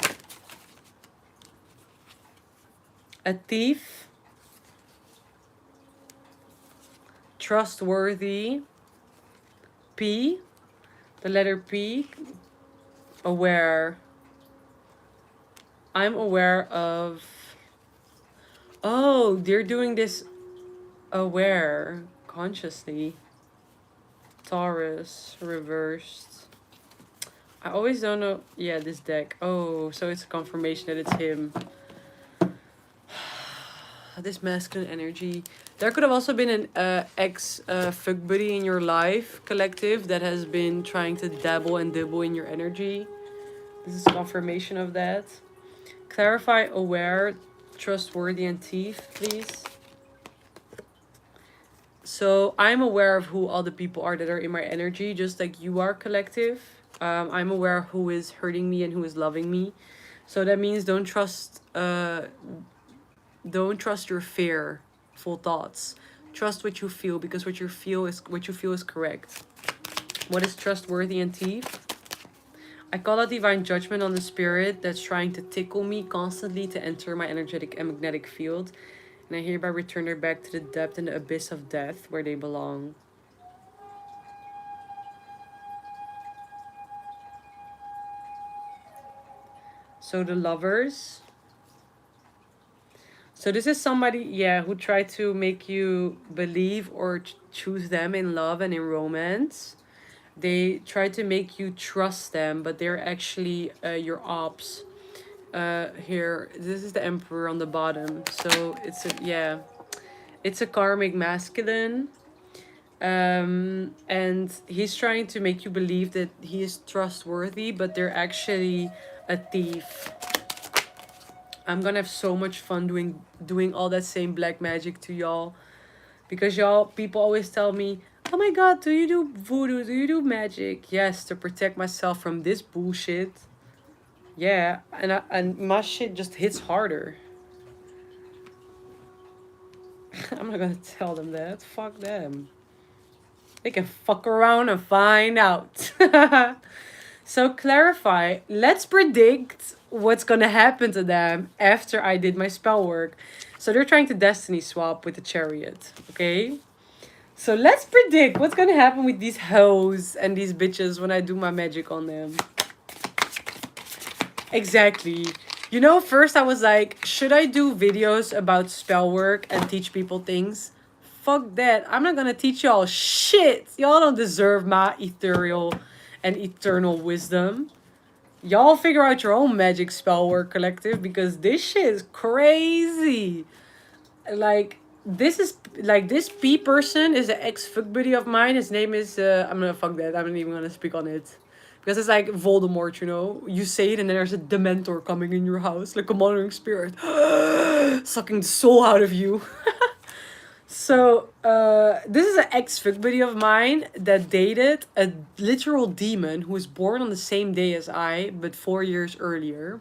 A thief. Trustworthy. P. The letter P. Aware. I'm aware of... Oh, they're doing this aware consciously. Taurus reversed. I always don't know. Yeah, this deck. Oh, so it's a confirmation that it's him. This masculine energy. There could have also been an ex fuck buddy in your life collective that has been trying to dabble and dibble in your energy. This is confirmation of that. Clarify, aware, trustworthy, and thief, please. So I'm aware of who all the people are that are in my energy, just like you are, collective. I'm aware of who is hurting me and who is loving me. So that means don't trust your fearful thoughts. Trust what you feel, because what you feel is correct. What is trustworthy and thief? I call out divine judgment on the spirit that's trying to tickle me constantly to enter my energetic and magnetic field. And I hereby return her back to the depth and the abyss of death where they belong. So the lovers. So this is somebody, yeah, who tried to make you believe or choose them in love and in romance. They try to make you trust them, but they're actually your ops. Here, this is the Emperor on the bottom. So it's a karmic masculine. And he's trying to make you believe that he is trustworthy, but they're actually a thief. I'm gonna have so much fun doing all that same black magic to y'all, because y'all people always tell me, oh my god, do you do voodoo, do you do magic? Yes, to protect myself from this bullshit. Yeah, and my shit just hits harder. I'm not gonna tell them that. Fuck them. They can fuck around and find out. So clarify. Let's predict what's gonna happen to them after I did my spell work. So they're trying to destiny swap with the chariot. Okay? So let's predict what's gonna happen with these hoes and these bitches when I do my magic on them. Exactly. You know, first I was like, should I do videos about spell work and teach people things? Fuck that. I'm not gonna teach y'all shit. Y'all don't deserve my ethereal and eternal wisdom. Y'all figure out your own magic spell work, collective, because this shit is crazy. Like, this P person is an ex fuck buddy of mine. His name is I'm gonna fuck that. I'm not even gonna speak on it. Because it's like Voldemort, you know? You say it and then there's a Dementor coming in your house, like a monitoring spirit, sucking the soul out of you. So, this is an ex-fuck buddy of mine that dated a literal demon who was born on the same day as I, but 4 years earlier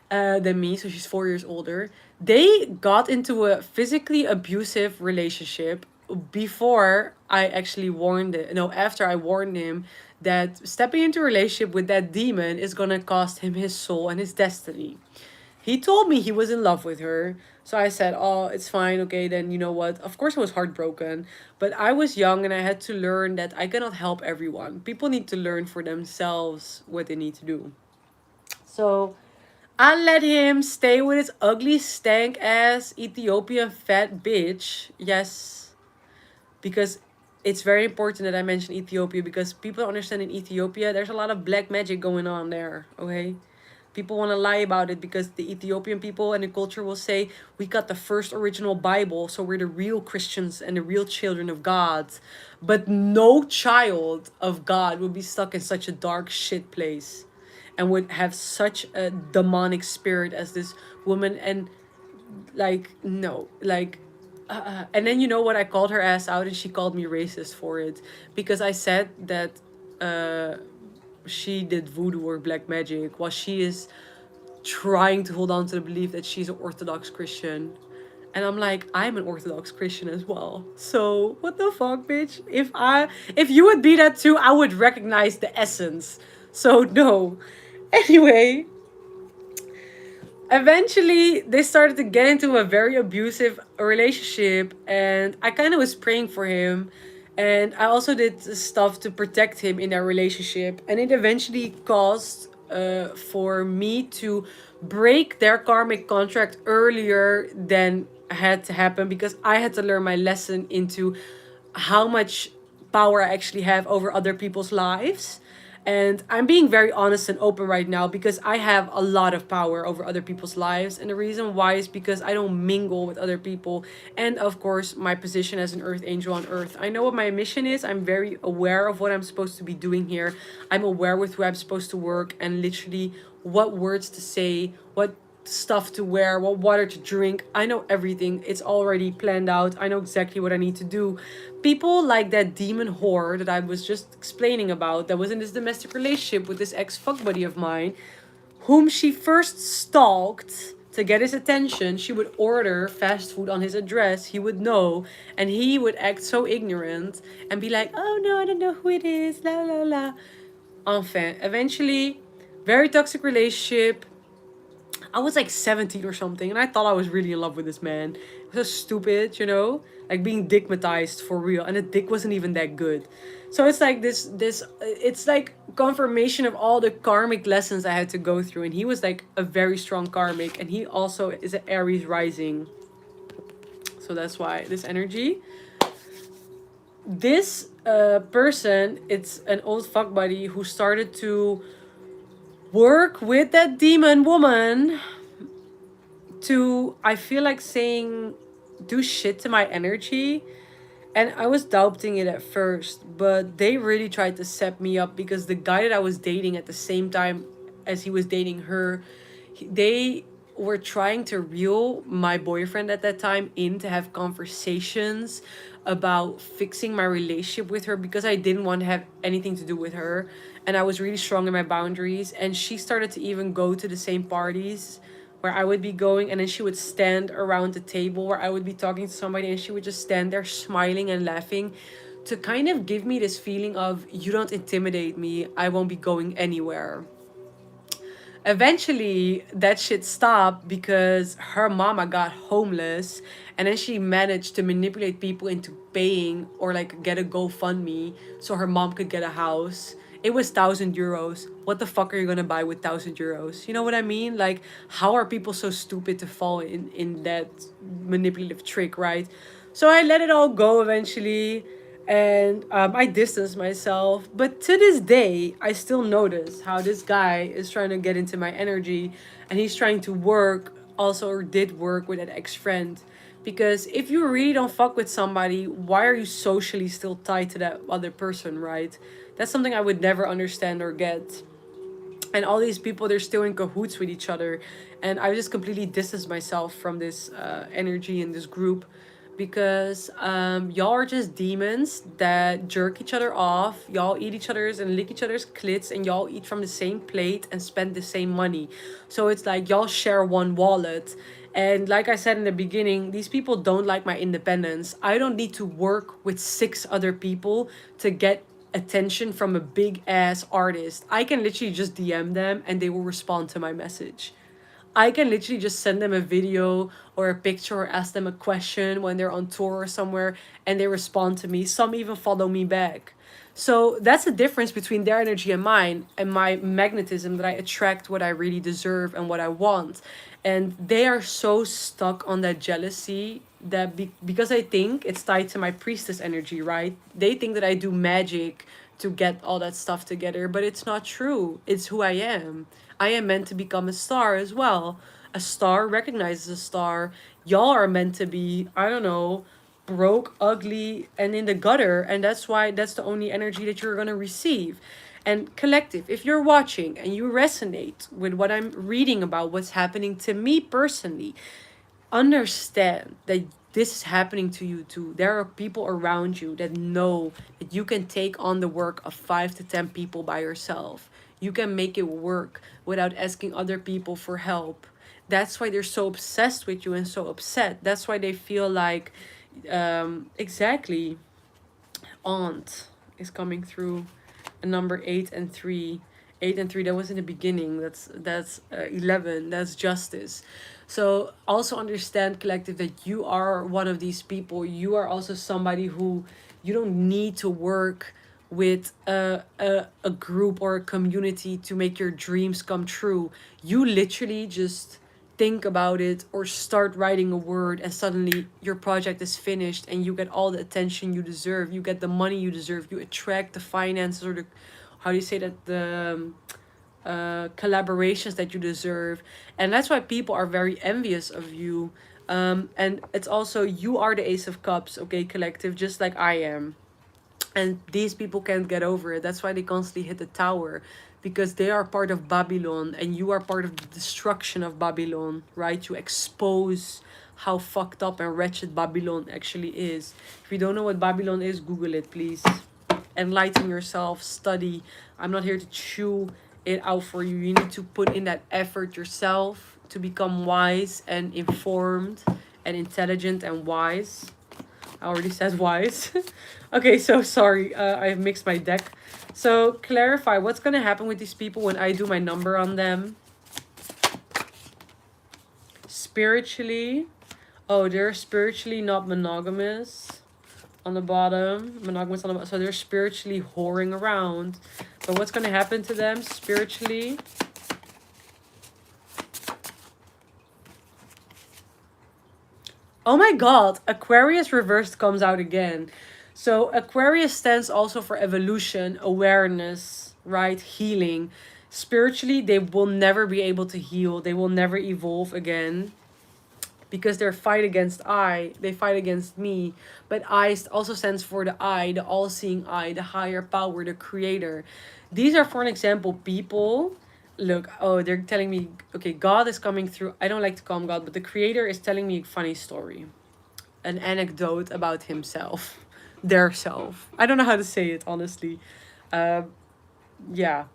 than me, so she's 4 years older. They got into a physically abusive relationship before I actually warned it. No, after I warned him that stepping into a relationship with that demon is gonna cost him his soul and his destiny. He told me he was in love with her. So I said, oh, it's fine. Okay, then you know what? Of course, I was heartbroken. But I was young and I had to learn that I cannot help everyone. People need to learn for themselves what they need to do. So I let him stay with his ugly, stank ass Ethiopian fat bitch. Yes. Because it's very important that I mention Ethiopia, because people understand in Ethiopia, there's a lot of black magic going on there. Okay? People want to lie about it because the Ethiopian people and the culture will say, we got the first original Bible, so we're the real Christians and the real children of God. But no child of God would be stuck in such a dark shit place and would have such a demonic spirit as this woman. And like, no, like, and then you know what, I called her ass out and she called me racist for it, because I said that she did voodoo or black magic while she is trying to hold on to the belief that she's an Orthodox Christian. And I'm like, I'm an Orthodox Christian as well. So what the fuck, bitch? If you would be that too, I would recognize the essence. So no. Anyway, eventually they started to get into a very abusive relationship, and I kind of was praying for him, and I also did stuff to protect him in that relationship, and it eventually caused for me to break their karmic contract earlier than had to happen because I had to learn my lesson into how much power I actually have over other people's lives. And I'm being very honest and open right now because I have a lot of power over other people's lives. And the reason why is because I don't mingle with other people. And of course, my position as an earth angel on earth. I know what my mission is. I'm very aware of what I'm supposed to be doing here. I'm aware with who I'm supposed to work and literally what words to say, what stuff to wear, what water to drink. I know everything. It's already planned out. I know exactly what I need to do. People like that demon whore that I was just explaining about, that was in this domestic relationship with this ex fuck buddy of mine, whom she first stalked to get his attention. She would order fast food on his address. He would know, and he would act so ignorant and be like, "Oh no, I don't know who it is." La la la. Enfin, eventually, very toxic relationship. I was like 17 or something, and I thought I was really in love with this man. It was so stupid, you know, like being dickmatized for real, and the dick wasn't even that good. So it's like it's like confirmation of all the karmic lessons I had to go through. And he was like a very strong karmic, and he also is an Aries rising. So that's why this energy. This person, it's an old fuck buddy who started to work with that demon woman to, I feel like saying, do shit to my energy. And I was doubting it at first, but they really tried to set me up because the guy that I was dating at the same time as he was dating her, they were trying to reel my boyfriend at that time in to have conversations about fixing my relationship with her because I didn't want to have anything to do with her. And I was really strong in my boundaries. And she started to even go to the same parties where I would be going, and then she would stand around the table where I would be talking to somebody, and she would just stand there smiling and laughing to kind of give me this feeling of, you don't intimidate me, I won't be going anywhere. Eventually, that shit stopped because her mama got homeless, and then she managed to manipulate people into paying or like get a GoFundMe so her mom could get a house. It was €1,000. What the fuck are you gonna buy with €1,000? You know what I mean? Like, how are people so stupid to fall in that manipulative trick, right? So I let it all go eventually, and I distanced myself. But to this day, I still notice how this guy is trying to get into my energy, and he's trying to work also, or did work with an ex friend. Because if you really don't fuck with somebody, why are you socially still tied to that other person, right? That's something I would never understand or get. And all these people, they're still in cahoots with each other. And I just completely distanced myself from this energy in this group because y'all are just demons that jerk each other off. Y'all eat each other's and lick each other's clits, and y'all eat from the same plate and spend the same money. So it's like y'all share one wallet. And like I said in the beginning, these people don't like my independence. I don't need to work with 6 other people to get attention from a big ass artist. I can literally just DM them and they will respond to my message. I can literally just send them a video or a picture or ask them a question when they're on tour or somewhere, and they respond to me. Some even follow me back. So that's the difference between their energy and mine, and my magnetism, that I attract what I really deserve and what I want. And they are so stuck on that jealousy that because I think it's tied to my priestess energy, right? They think that I do magic to get all that stuff together, but it's not true. It's who I am. I am meant to become a star as well. A star recognizes a star. Y'all are meant to be, I don't know, broke, ugly, and in the gutter. And that's why that's the only energy that you're going to receive. And collective, if you're watching and you resonate with what I'm reading about, what's happening to me personally, understand that this is happening to you too. There are people around you that know that you can take on the work of 5 to 10 people by yourself. You can make it work without asking other people for help. That's why they're so obsessed with you and so upset. That's why they feel like, exactly, aunt is coming through. A number 8 and 3. 8 and 3, that was in the beginning. That's 11. That's justice. So also understand, collective, that you are one of these people. You are also somebody who, you don't need to work with a group or a community to make your dreams come true. You literally just think about it or start writing a word, and suddenly your project is finished and you get all the attention you deserve, you get the money you deserve, you attract the finances or the, how do you say that, the collaborations that you deserve. And that's why people are very envious of you. And it's also, you are the Ace of Cups, okay, collective, just like I am. And these people can't get over it. That's why they constantly hit the tower, because they are part of Babylon and you are part of the destruction of Babylon, right? You expose how fucked up and wretched Babylon actually is. If you don't know what Babylon is, Google it, please. Enlighten yourself, study. I'm not here to chew it out for you. You need to put in that effort yourself to become wise and informed and intelligent and wise. I already said wise. Okay, so sorry. I mixed my deck. So clarify what's going to happen with these people when I do my number on them. Spiritually. Oh, they're spiritually not monogamous. On the bottom. Monogamous on the bottom. So they're spiritually whoring around. But what's going to happen to them spiritually? Oh my god, Aquarius reversed comes out again. So Aquarius stands also for evolution, awareness, right? Healing. Spiritually, they will never be able to heal. They will never evolve again. Because their fight against I, they fight against me. But I also stands for the I, the all-seeing I, the higher power, the creator. These are, for an example, people. Look, oh, they're telling me, okay, God is coming through. I don't like to call him God, but the creator is telling me a funny story. An anecdote about himself. Their self. I don't know how to say it, honestly. Yeah.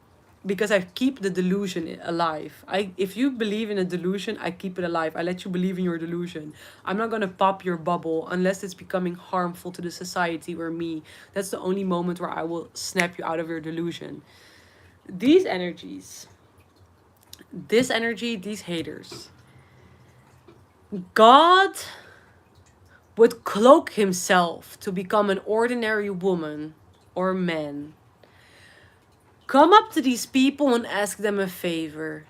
Because I keep the delusion alive. If you believe in a delusion, I keep it alive. I let you believe in your delusion. I'm not gonna pop your bubble unless it's becoming harmful to the society or me. That's the only moment where I will snap you out of your delusion. These energies, this energy, these haters. God would cloak himself to become an ordinary woman or man. Come up to these people and ask them a favor.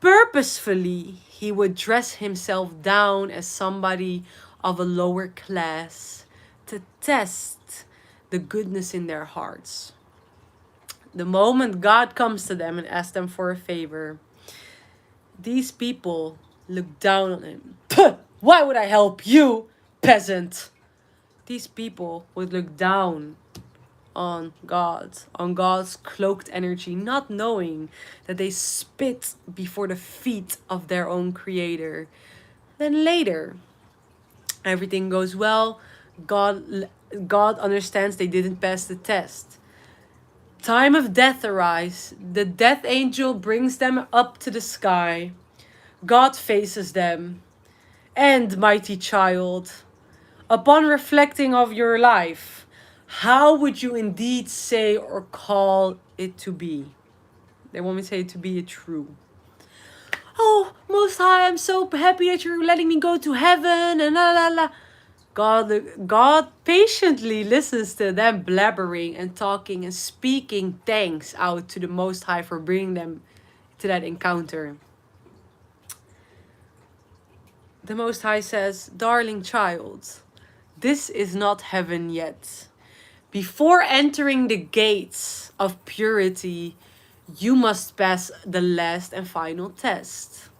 Purposefully, he would dress himself down as somebody of a lower class to test the goodness in their hearts. The moment God comes to them and asks them for a favor, these people look down on him. Puh! Why would I help you, peasant? These people would look down on God's cloaked energy, not knowing that they spit before the feet of their own creator. Then later, everything goes well. God understands they didn't pass the test. Time of death arise. The death angel brings them up to the sky. God faces them. And, mighty child, upon reflecting of your life, how would you indeed say or call it to be? They want me to say to be true. Oh, Most High, I'm so happy that you're letting me go to heaven and la la la. God patiently listens to them blabbering and talking and speaking thanks out to the Most High for bringing them to that encounter. The Most High says, darling child, this is not heaven yet. Before entering the gates of purity, you must pass the last and final test.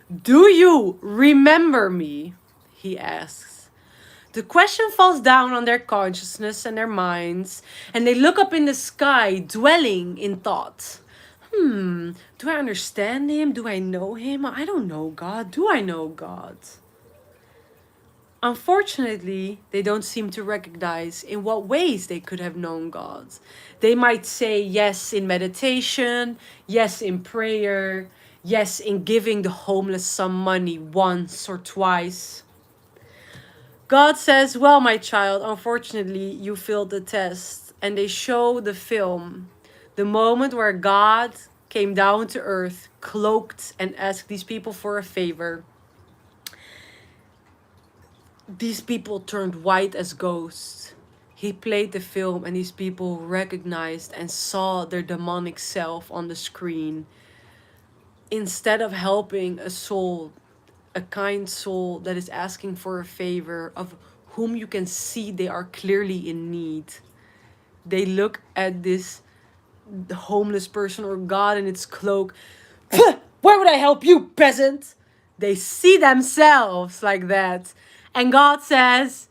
Do you remember me? He asks. The question falls down on their consciousness and their minds, and they look up in the sky, dwelling in thought. Do I understand him? Do I know him? I don't know God. Do I know God? Unfortunately, they don't seem to recognize in what ways they could have known God. They might say yes in meditation, yes in prayer, yes in giving the homeless some money once or twice. God says, well, my child, unfortunately, you failed the test. And they show the film, the moment where God came down to earth, cloaked, and asked these people for a favor. These people turned white as ghosts. He played the film and these people recognized and saw their demonic self on the screen. instead of helping a soul, a kind soul that is asking for a favor, of whom you can see they are clearly in need, they look at this homeless person or God in its cloak. Where would I help you, peasant? They see themselves like that. And God says,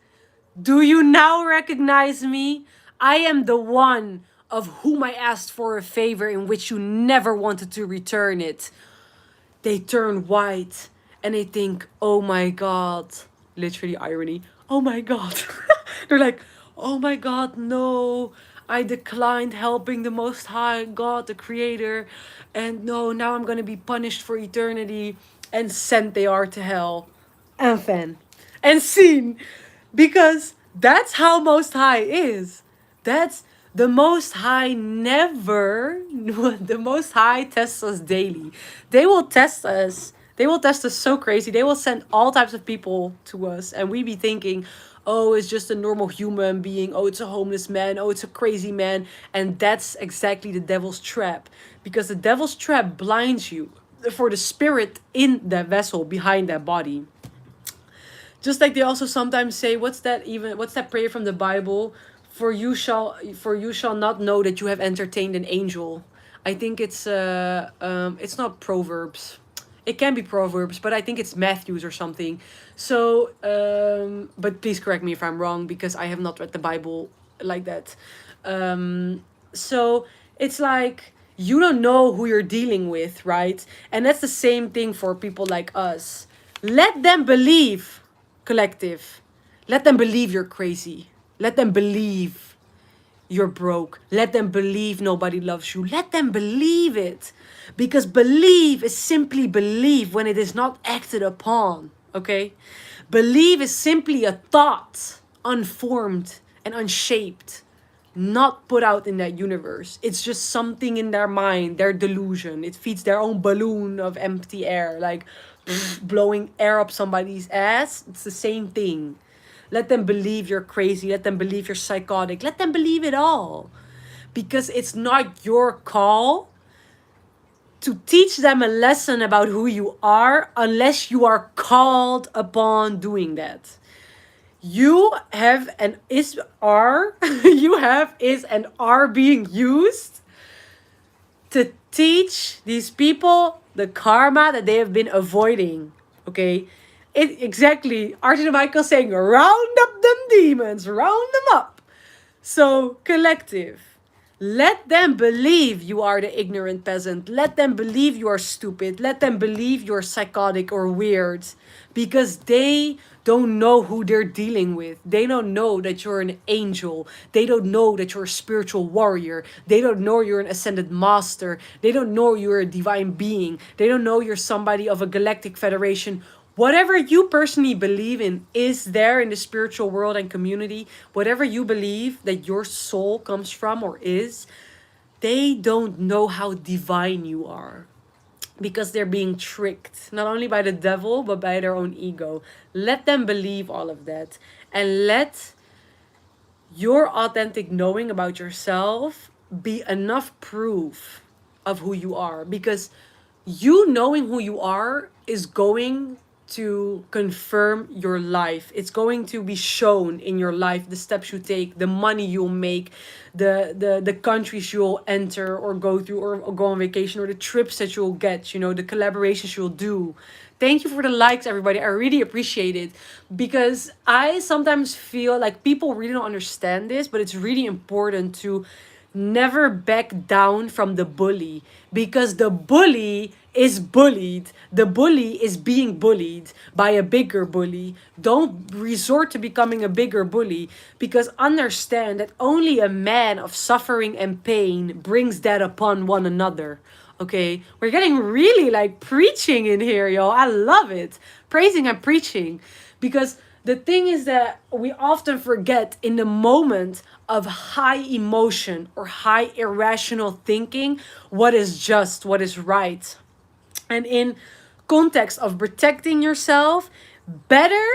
do you now recognize me? I am the one of whom I asked for a favor in which you never wanted to return it. They turn white and they think, oh my God. Literally irony. Oh my God. They're like, oh my God, no. I declined helping the Most High God, the Creator. And no, now I'm going to be punished for eternity. And sent they are to hell. Enfin. And seen. Because that's how Most High is. That's the Most High never, the Most High tests us daily. They will test us. They will test us so crazy. They will send all types of people to us. And we be thinking, oh, it's just a normal human being. Oh, it's a homeless man. Oh, it's a crazy man. And that's exactly the devil's trap. Because the devil's trap blinds you for the spirit in that vessel behind that body. Just like they also sometimes say, what's that prayer from the Bible? For you shall not know that you have entertained an angel. I think it's not Proverbs. It can be Proverbs, but I think it's Matthews or something. So but please correct me if I'm wrong, because I have not read the Bible like that. So it's like, you don't know who you're dealing with, right? And that's the same thing for people like us. Let them believe, collective. Let them believe you're crazy. Let them believe you're broke. Let them believe nobody loves you. Let them believe it. Because believe is simply believe when it is not acted upon. Okay? Believe is simply a thought, unformed and unshaped, not put out in that universe. It's just something in their mind, their delusion. It feeds their own balloon of empty air, like blowing air up somebody's ass. It's the same thing. Let them believe you're crazy. Let them believe you're psychotic. Let them believe it all. Because it's not your call to teach them a lesson about who you are unless you are called upon doing that. You have and is are you have is and are being used to teach these people the karma that they have been avoiding. Okay? It exactly, Arjun and Michael saying, round up them demons, round them up. So, collective. Let them believe you are the ignorant peasant. Let them believe you are stupid. Let them believe you're psychotic or weird. Because they don't know who they're dealing with. They don't know that you're an angel. They don't know that you're a spiritual warrior. They don't know you're an ascended master. They don't know you're a divine being. They don't know you're somebody of a galactic federation. Whatever you personally believe in is there in the spiritual world and community. Whatever you believe that your soul comes from or is, they don't know how divine you are. Because they're being tricked, not only by the devil, but by their own ego. Let them believe all of that. And let your authentic knowing about yourself be enough proof of who you are. Because you knowing who you are is going to confirm your life. It's going to be shown in your life, the steps you take, the money you'll make, the countries you'll enter or go through or go on vacation, or the trips that you'll get, the collaborations you'll do. Thank you for the likes, everybody. I really appreciate it, because I sometimes feel like people really don't understand this, but it's really important to never back down from the bully, because the bully is bullied. The bully is being bullied by a bigger bully. Don't resort to becoming a bigger bully, because understand that only a man of suffering and pain brings that upon one another. Okay, we're getting really like preaching in here, yo. I love it. Praising and preaching, because the thing is that we often forget in the moment of high emotion or high irrational thinking what is just, what is right. And in context of protecting yourself, better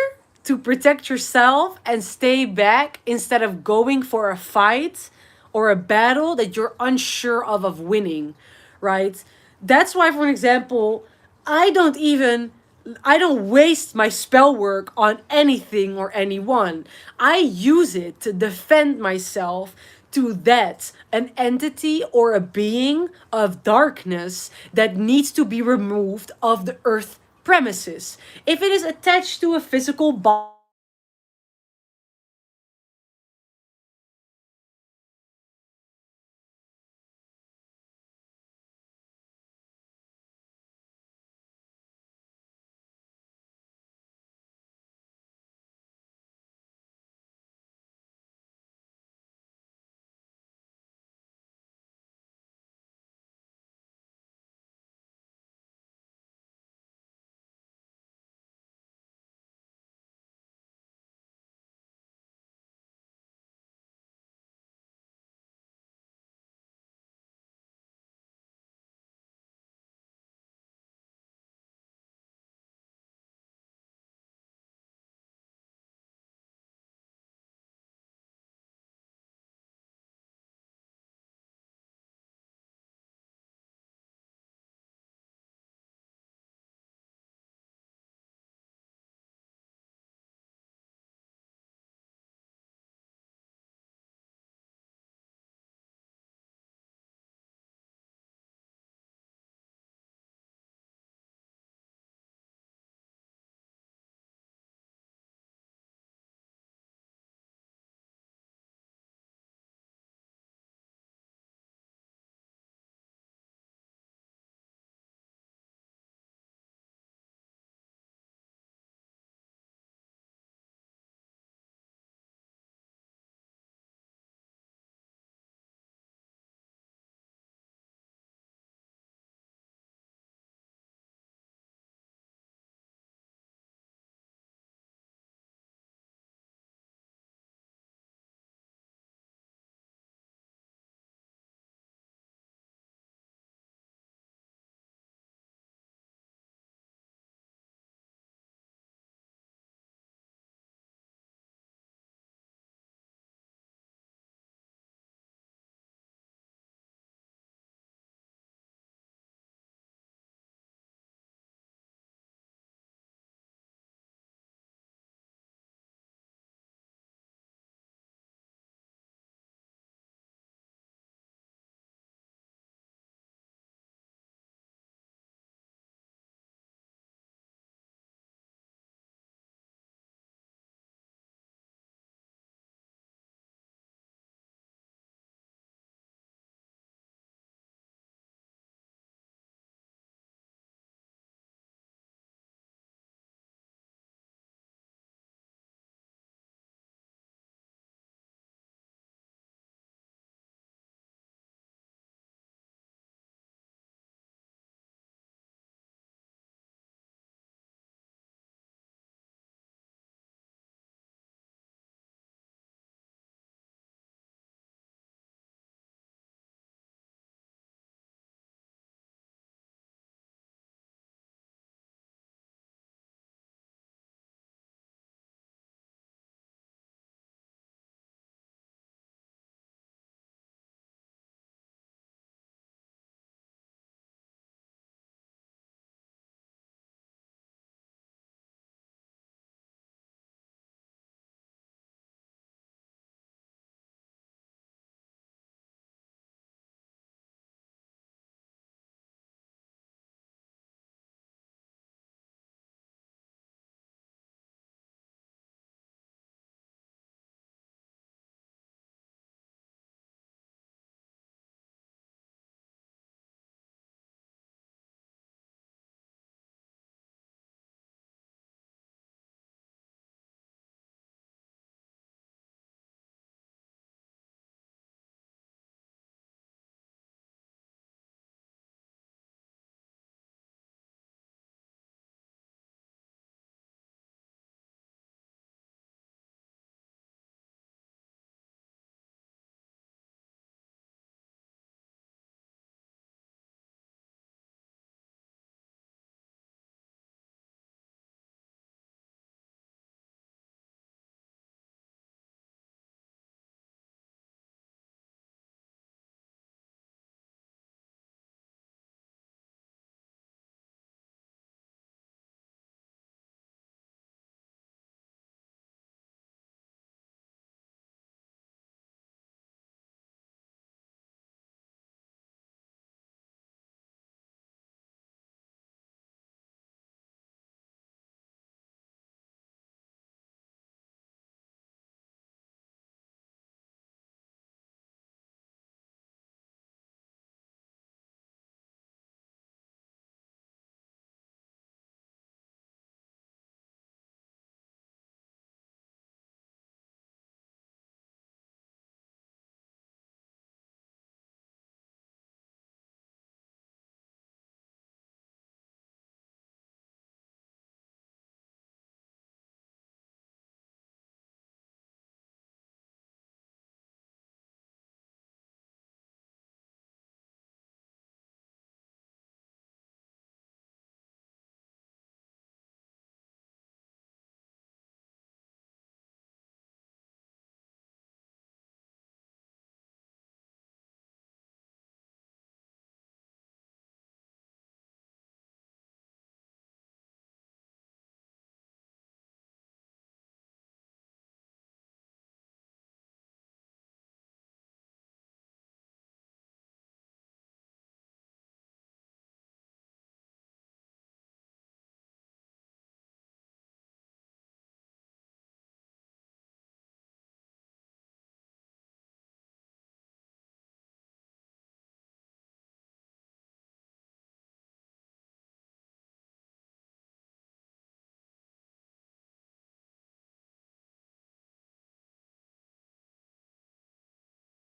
to protect yourself and stay back instead of going for a fight or a battle that you're unsure of winning, right? That's why, for an example, I don't waste my spell work on anything or anyone. I use it to defend myself to that, an entity or a being of darkness that needs to be removed of the earth premises. If it is attached to a physical body,